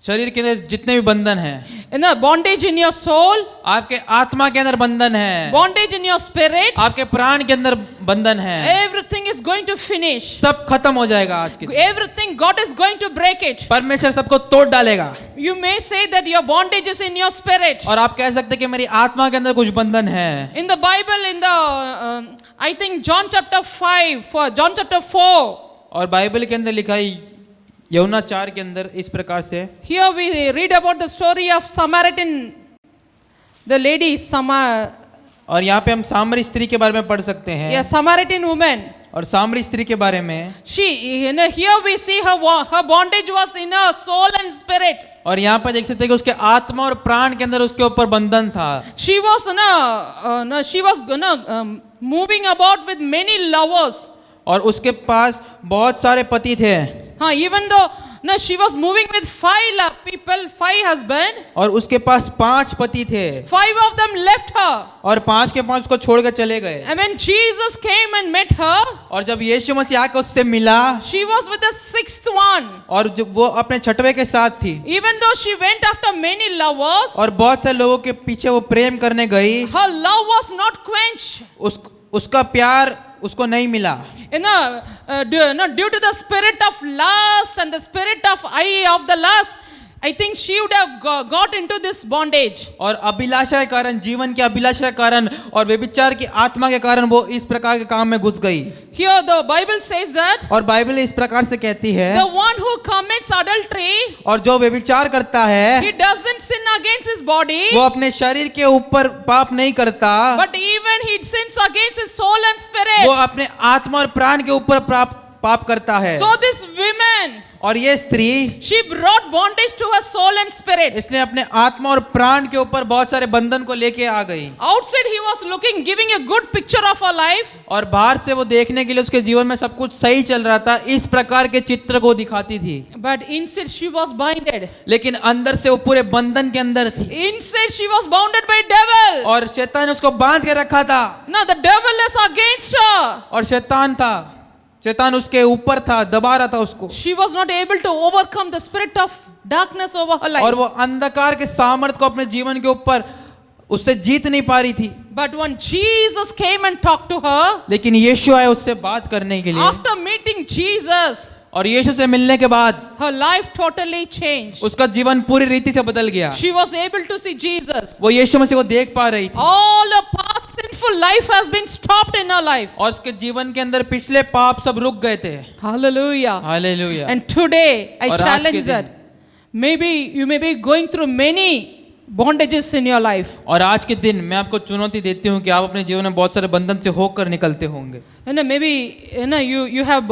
शरीर के अंदर जितने भी बंधन हैं, bondage in your soul, आपके आत्मा के अंदर बंधन है, bondage in your spirit, आपके प्राण के अंदर बंधन है, everything is going to finish. सब खत्म हो जाएगा आज के दिन। Everything, God is going to break it. परमेश्वर सबको तोड़ डालेगा। You may say that your bondage is in your spirit. और आप कह सकते हैं कि मेरी आत्मा के अंदर कुछ बंधन है। In the Bible, in the I think John chapter 5, John chapter 4. और बाइबल के अंदर लिखा है यूहन्ना 4 के अंदर इस प्रकार से, Here we read about the story of Samaritan, the lady और यहाँ पे हम सामरी स्त्री के बारे में पढ़ सकते हैं। yeah, Samaritan woman. और सामरी स्त्री के बारे में She, here we see her bondage was in her soul and spirit. और यहाँ पर देख सकते हैं कि उसके आत्मा और प्राण के अंदर उसके ऊपर बंधन था। She was she was moving about with many lovers. और उसके पास बहुत सारे पति थे। Even though she was moving with 5 people, 5 husbands. और उसके पास 5 पति थे। 5 of them left her. और 5 के 5 उसको छोड़ कर चले गए। And when Jesus came and met her, और जब यीशु मसीह आकर उससे मिला, she was with the 6th one. और जब वो अपने छठवें के साथ थी, Even though she went after many lovers, और बहुत से लोगों के पीछे वो प्रेम करने गई, her love was not quenched. उसका प्यार उसको नहीं मिला। Due to the spirit of lust and the spirit of the lust, I think she would have got into this bondage. और अभिलाषा के कारण, जीवन की अभिलाषा के कारण और व्यभिचार की आत्मा के कारण वो इस प्रकार के काम में घुस गई। Here the Bible says that और बाइबल इस प्रकार से कहती है, the one who commits adultery, और जो व्यभिचार करता है, he doesn't sin against his body, वो अपने शरीर के ऊपर पाप नहीं करता, but even he sins against his soul and spirit. वो अपने आत्मा और प्राण के ऊपर पाप करता है। So this woman, और ये स्त्री, she brought bondage to her soul and spirit. इसने अपने आत्मा और प्राण के ऊपर बहुत सारे बंधन को लेके आ गई। Outside he was looking, giving a good picture of her life. और बाहर से वो देखने के लिए उसके जीवन में सब कुछ सही चल रहा था, इस प्रकार के चित्र को दिखाती थी। But inside she was binded. लेकिन अंदर से वो पूरे बंधन के अंदर थी। Inside she was bounded by devil. और शैतान ने उसको बांध के रखा था। Now the devil is against her. और शैतान था, शैतान उसके ऊपर था, दबा रहा था उसको, She was not able to overcome the spirit of darkness over her life. और वो अंधकार के सामर्थ को अपने जीवन के ऊपर उससे जीत नहीं पा रही थी। But when Jesus came and talked to her, लेकिन यीशु आए उससे बात करने के लिए, after meeting Jesus, और यीशु से मिलने के बाद her life totally changed. उसका जीवन पूरी रीति से बदल गया। She was able to see Jesus. वो यीशु मसीह को देख पा रही थी, All her past sinful life has been stopped in her life. और उसके जीवन के अंदर पिछले पाप सब रुक गए थे। Hallelujah. Hallelujah. And today I और आज के challenge दिन- that. Maybe you may be going through many bondages in your life. और आज के दिन मैं आपको चुनौती देती हूँ कि आप अपने जीवन में बहुत सारे बंधन से होकर निकलते होंगे, Maybe you have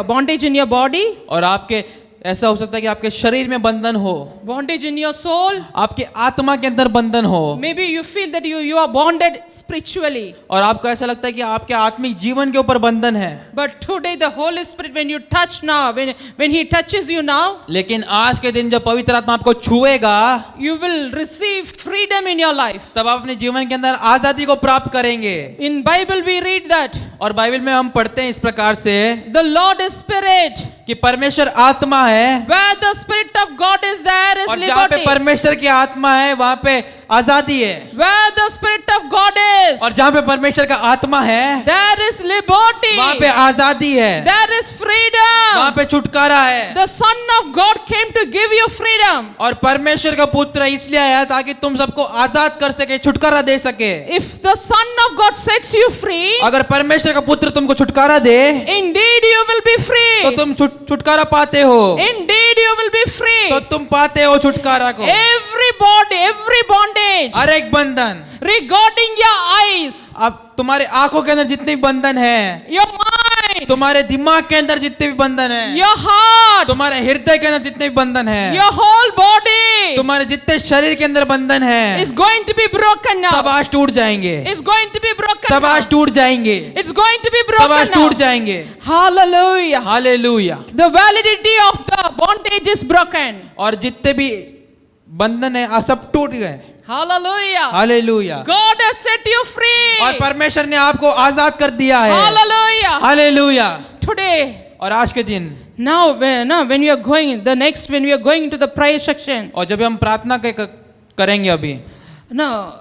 bondage in your body, और आपके ऐसा हो सकता है कि आपके शरीर में बंधन हो, bondage in your soul. आपके आत्मा के अंदर बंधन हो, Maybe you feel that you are bonded spiritually. और आपको ऐसा लगता है कि आपके आत्मिक जीवन के ऊपर बंधन है। But today the Holy Spirit, when you touch now, when He touches you now, लेकिन आज के दिन जब पवित्र आत्मा आपको छुएगा, you will receive freedom in your life. तब आप अपने जीवन के अंदर आजादी को प्राप्त करेंगे। In Bible we read that और बाइबल में हम पढ़ते हैं इस प्रकार से the Lord is Spirit. कि परमेश्वर आत्मा है, Where the Spirit of God is, there is और जहाँ पे liberty. परमेश्वर की आत्मा है वहाँ पे आजादी है, Where the Spirit of God is, और जहाँ पे परमेश्वर का आत्मा है there is liberty. वहाँ पे आजादी है, There is freedom. वहाँ पे छुटकारा है। The Son of God came to give you freedom. और परमेश्वर का पुत्र इसलिए आया ताकि तुम सबको आजाद कर सके, छुटकारा दे सके। If the Son of God sets you free, अगर परमेश्वर का पुत्र तुमको छुटकारा दे indeed you will be तो free. तुम छुटकारा पाते हो, Indeed you will be free. तो तुम पाते हो छुटकारा को। Every bondage हर एक बंधन, regarding your eyes, अब तुम्हारे आंखों के अंदर जितने भी बंधन है, your mind, तुम्हारे दिमाग के अंदर जितने भी बंधन है, your heart, तुम्हारे हृदय के अंदर जितने भी बंधन है, your whole body तुम्हारे जितने शरीर के अंदर बंधन है, is going to be broken सब now. आज टूट जाएंगे, It's going to be broken सब आज now. टूट जाएंगे, It's going to be सब आज broken now. टूट जाएंगे। Hallelujah. Hallelujah. The validity of the bondage is broken. और जितने भी बंधन है आज सब टूट गए। Hallelujah. Hallelujah. God has set you free. और परमेश्वर ने आपको आजाद कर दिया है। Hallelujah. हालेलुया। Today, और आज के दिन now when you are going, when we are going into the prayer section, और जब हम प्रार्थना करेंगे अभी, now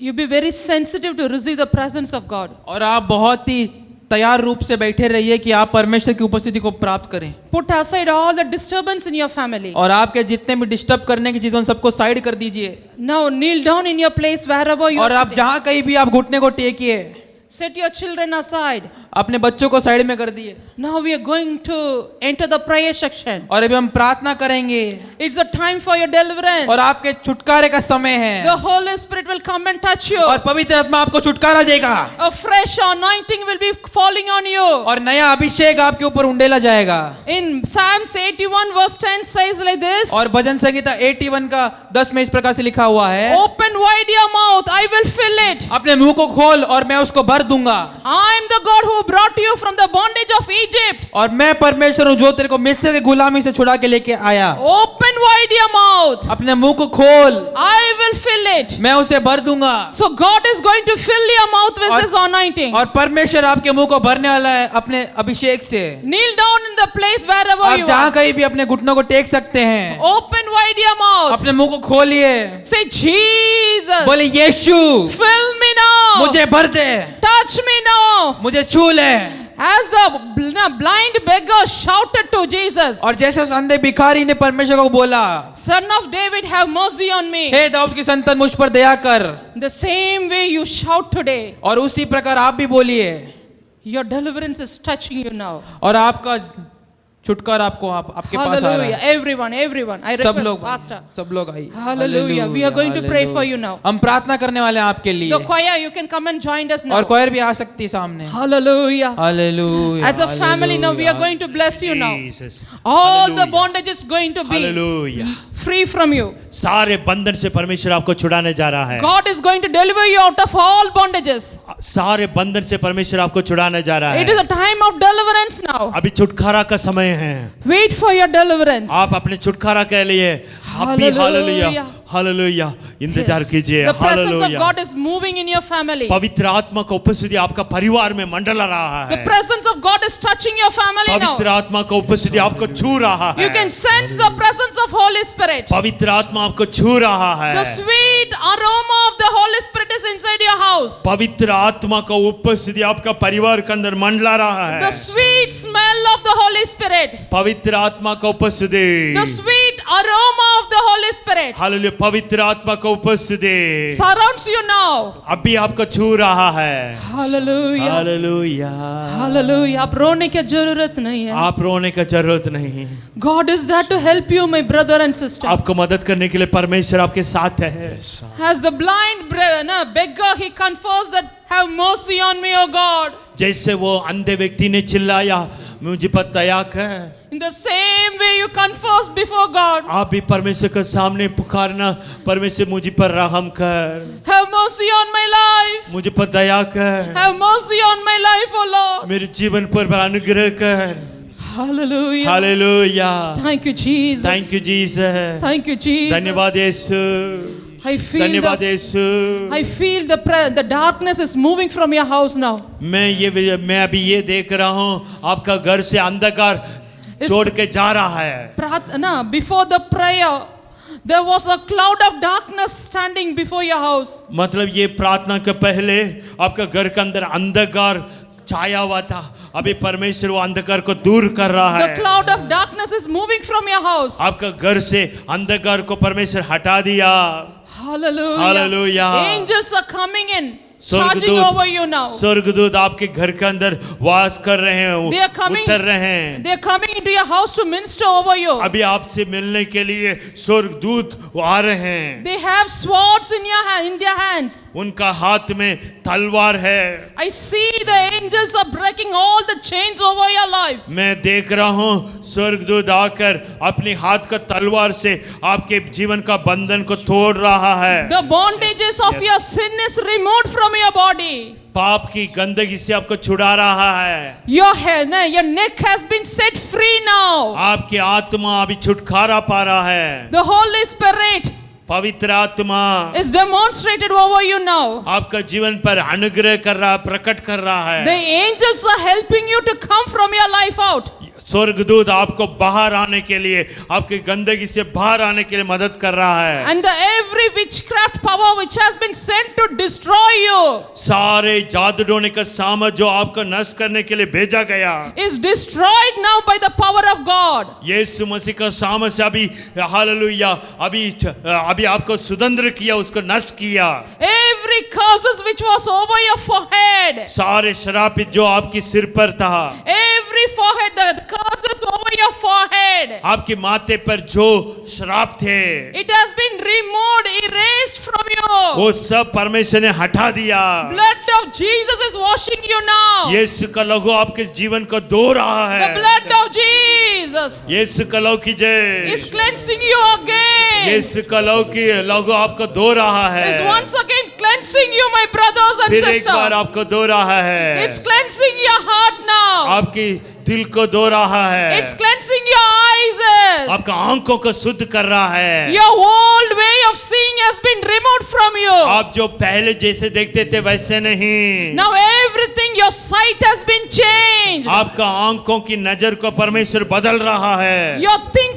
you be very sensitive to receive the presence of God. और आप बहुत ही तैयार रूप से बैठे रहिए कि आप परमेश्वर की उपस्थिति को प्राप्त करें। Put aside all the disturbance in your family. और आपके जितने भी डिस्टर्ब करने की चीजें उन सबको साइड कर दीजिए। Now kneel down in your place wherever you और are आप sitting. जहाँ कहीं भी आप घुटने को टेकिए, Set your children aside. अपने बच्चों को साइड में कर दिए। Now we are going to enter the prayer section. और अभी हम प्रार्थना करेंगे, It's a time for your deliverance. और आपके छुटकारे का समय The है, Holy Spirit will come and touch you. और पवित्र आत्मा आपको छुटकारा देगा, A fresh anointing will be falling on you. और नया अभिषेक आपके ऊपर उंडेला जाएगा। In Psalms 81 verse 10 says like this. और भजन संहिता 81 का 10 में इस प्रकार से लिखा हुआ है, Open wide your mouth, I will fill it. अपने मुंह को खोल और मैं उसको भर दूंगा। I am the God who brought you from the bondage of Egypt. और मैं परमेश्वर हूँ जो तेरे को मिस्र की गुलामी से छुड़ा के लेके आया। Open wide your mouth, अपने मुंह को खोल, I will fill it. मैं उसे भर दूंगा। So God is going to fill your mouth with His anointing. और परमेश्वर आपके मुंह को भरने वाला है अपने अभिषेक से। Kneel down in the place wherever आप you जहाँ are. कहीं भी अपने घुटनों को टेक सकते हैं, Open wide your mouth. अपने मुंह को खोलिए, Say Jesus. बोले यीशु Fill me now. मुझे भर दे, Touch me now. मुझे छू ले। As the blind beggar shouted to Jesus, और जैसे उस अंधे भिखारी ने परमेश्वर को बोला, Son of David, have mercy on me. हे दाऊद की संतान मुझ पर दया कर, The same way you shout today, और उसी प्रकार आप भी बोलिए, your deliverance is touching you now. और आपका छुटकारा आपको आपके पास आ रहा Hallelujah. है। Everyone. I सब request लोग Pastor. सब लोग आइए। Hallelujah. We are going to pray for you now. हम प्रार्थना करने वाले हैं आपके लिए, The choir, you can come and join us now. और कोयर भी आ सकती है सामने। Hallelujah. Hallelujah. As a family now, we are going to bless you now. Jesus. All the Hallelujah. bondage is going to be Hallelujah. free from you. सारे बंधन से परमेश्वर आपको छुड़ाने जा रहा है। God is going to deliver you out of all bondages. सारे बंधन से परमेश्वर आपको छुड़ाने जा रहा It is है। a time of deliverance now. अभी छुटकारा का समय है। Wait for your deliverance. आप अपने छुटकारा के लिए अभी Hallelujah. हालेलुया हालेलुया इंतजार कीजिए। The presence of hallelujah. God is moving in your family. पवित्र आत्मा का उपस्थिति आपका परिवार में मंडला रहा The है। presence of God is touching your family now. पवित्र आत्मा का उपस्थिति आपको छू रहा You है। can sense the presence of Holy Spirit. पवित्र आत्मा आपको छू रहा है। The sweet aroma of the Holy Spirit is inside your house. पवित्र आत्मा का उपस्थिति आपका परिवार के अंदर मंडला रहा The है। sweet smell of the Holy Spirit. पवित्र आत्मा का उपस्थिति, The sweet aroma of the Holy Spirit hallelujah, पवित्र आत्मा का उपस्थिति surrounds you now. अभी आपको छू रहा है। Hallelujah. हालेलुया। Hallelujah. आप रोने की जरूरत नहीं है. आप रोने का जरूरत नहीं। God is there to help you, my brother and sister. आपको मदद करने के लिए परमेश्वर आपके साथ है। As the blind beggar, he confessed that, have mercy on me, O God. जैसे वो अंधे व्यक्ति ने चिल्लाया, मुझे पर दया कर। In the same way you confess before God. आप भी परमेश्वर के सामने पुकारना, परमेश्वर मुझे पर रहम कर, Have mercy on my life. मुझे पर दया कर, Have mercy on my life, O Lord. मेरे जीवन पर अनुग्रह कर। Hallelujah. Hallelujah. Thank you, Jesus. Thank you Jesus. Thank you, Jesus. धन्यवाद यीशु। I feel धन्यवाद the, Yeshu. I feel the darkness is moving from your house now. मैं अभी ये देख रहा हूँ, आपका घर से अंधकार छोड़ के जा रहा है। Before the prayer, there was a cloud of darkness standing before your house. मतलब ये प्रार्थना के पहले आपका घर के अंदर अंधकार छाया हुआ था। अभी परमेश्वर वो अंधकार को दूर कर रहा The है। cloud of darkness is moving from your house. आपका घर से अंधकार को परमेश्वर हटा दिया। Hallelujah. Hallelujah. Angels are coming in, charging over you now. स्वर्गदूत आपके घर के अंदर वास कर रहे हैं, They are coming. उतर रहे हैं। They are coming into your house to minister over you. अभी आपसे मिलने के लिए स्वर्गदूत आ रहे हैं। They have swords in their hands. उनका हाथ में तलवार है। I see the angels are breaking all the chains over your life. मैं देख रहा हूँ स्वर्गदूत आकर अपने हाथ का तलवार से आपके जीवन का बंधन को तोड़ रहा है। The bondages of your sin is removed from your body. पाप की गंदगी से आपको छुड़ा रहा है। Your neck has been set free now. आपकी आत्मा अभी छुटकारा पा रहा है। The Holy Spirit पवित्र आत्मा is demonstrated over you now. आपका जीवन पर अनुग्रह कर रहा, प्रकट कर रहा The है। angels are helping you to come from your life out. स्वर्गदूत आपको बाहर आने के लिए, आपकी गंदगी से बाहर आने के लिए मदद कर रहा है। And every witchcraft power which has been sent to destroy you सारे जादू टोने का सामर्थ जो आपको नष्ट करने के लिए भेजा गया, is destroyed now by the power of God. यीशु मसीह का सामर्थ अभी, हालेलुया, अभी आपको स्वतंत्र किया, उसको नष्ट किया। Every curses which was over your forehead, सारे श्रापित जो आपकी सिर पर था, every forehead, the curses over your forehead, आपके माथे पर जो श्राप थे, it has been removed, erased from you. वो सब परमेश्वर ने हटा दिया। Blood of Jesus is washing you now. यीशु का लहू आपके जीवन को धो रहा The है। blood of Jesus यीशु का लहू की जय। is cleansing you again. यीशु का लहू आपको धो रहा है। Is once again cleansing you, my brothers and फिर एक बार sisters. आपको धो रहा है। It's cleansing your heart now. आपकी दिल को धो रहा है। It's cleansing your eyes. आपका आंखों को शुद्ध कर रहा है। Your old way of seeing has been removed from you. आप जो पहले जैसे देखते थे वैसे नहीं। Now everything, your sight has been changed. आपका आंखों की नजर को परमेश्वर बदल रहा है।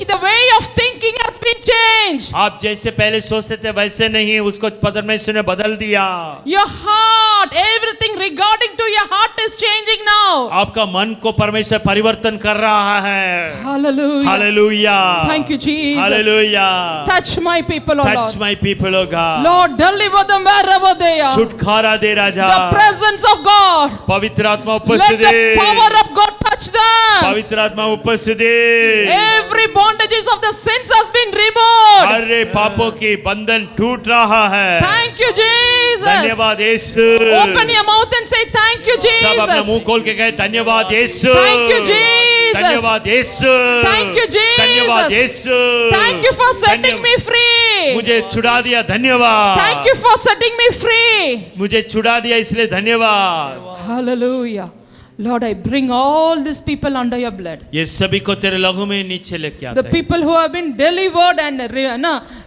The way of thinking has been changed. आप जैसे पहले सोचते थे वैसे नहीं, उसको परमेश्वर ने बदल दिया। Your heart, everything regarding to your heart is changing now. आपका मन को परमेश्वर परिवर्तन कर रहा है। Hallelujah. Hallelujah. Thank you, Jesus. Hallelujah. Touch my people, O Touch Lord. my people, O God. Lord, deliver them wherever they are. छुटकारा दे राजा। The presence of God. पवित्र आत्मा Let उपस्थित the है। power of God touch them. पवित्र आत्मा उपस्थित है। Every bondages of the sins has been removed. अरे पापों की बंधन टूट रहा है। Thank you, Jesus. धन्यवाद यीशु। Open your mouth and say thank you, सब अपना मुंह Jesus. खोल के कहे धन्यवाद यीशु। Thank you, Jesus. धन्यवाद यीशु। Thank you, Jesus. धन्यवाद यीशु। Thank you for setting me free. मुझे छुड़ा दिया, धन्यवाद। Thank you for setting me free. मुझे छुड़ा दिया इसलिए धन्यवाद। Hallelujah. Lord, I bring all these people under your blood. ये सभी को तेरे लहू में नीचे लेके The आता है। people who have been delivered and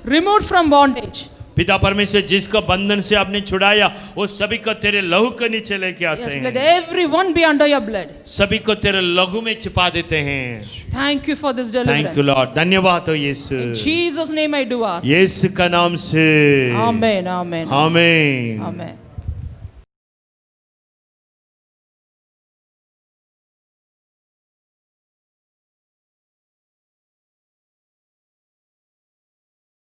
removed from bondage. पिता परमेश्वर जिसको बंधन से आपने छुड़ाया वो सभी को तेरे लहू के नीचे लेके आते Yes, हैं। let everyone be under your blood. सभी को तेरे लहू में छिपा देते हैं। Thank you for this thank deliverance. You Lord, धन्यवाद हो यीशु। In Jesus' name I do ask. यीशु का नाम से Amen, amen, आमीन। amen.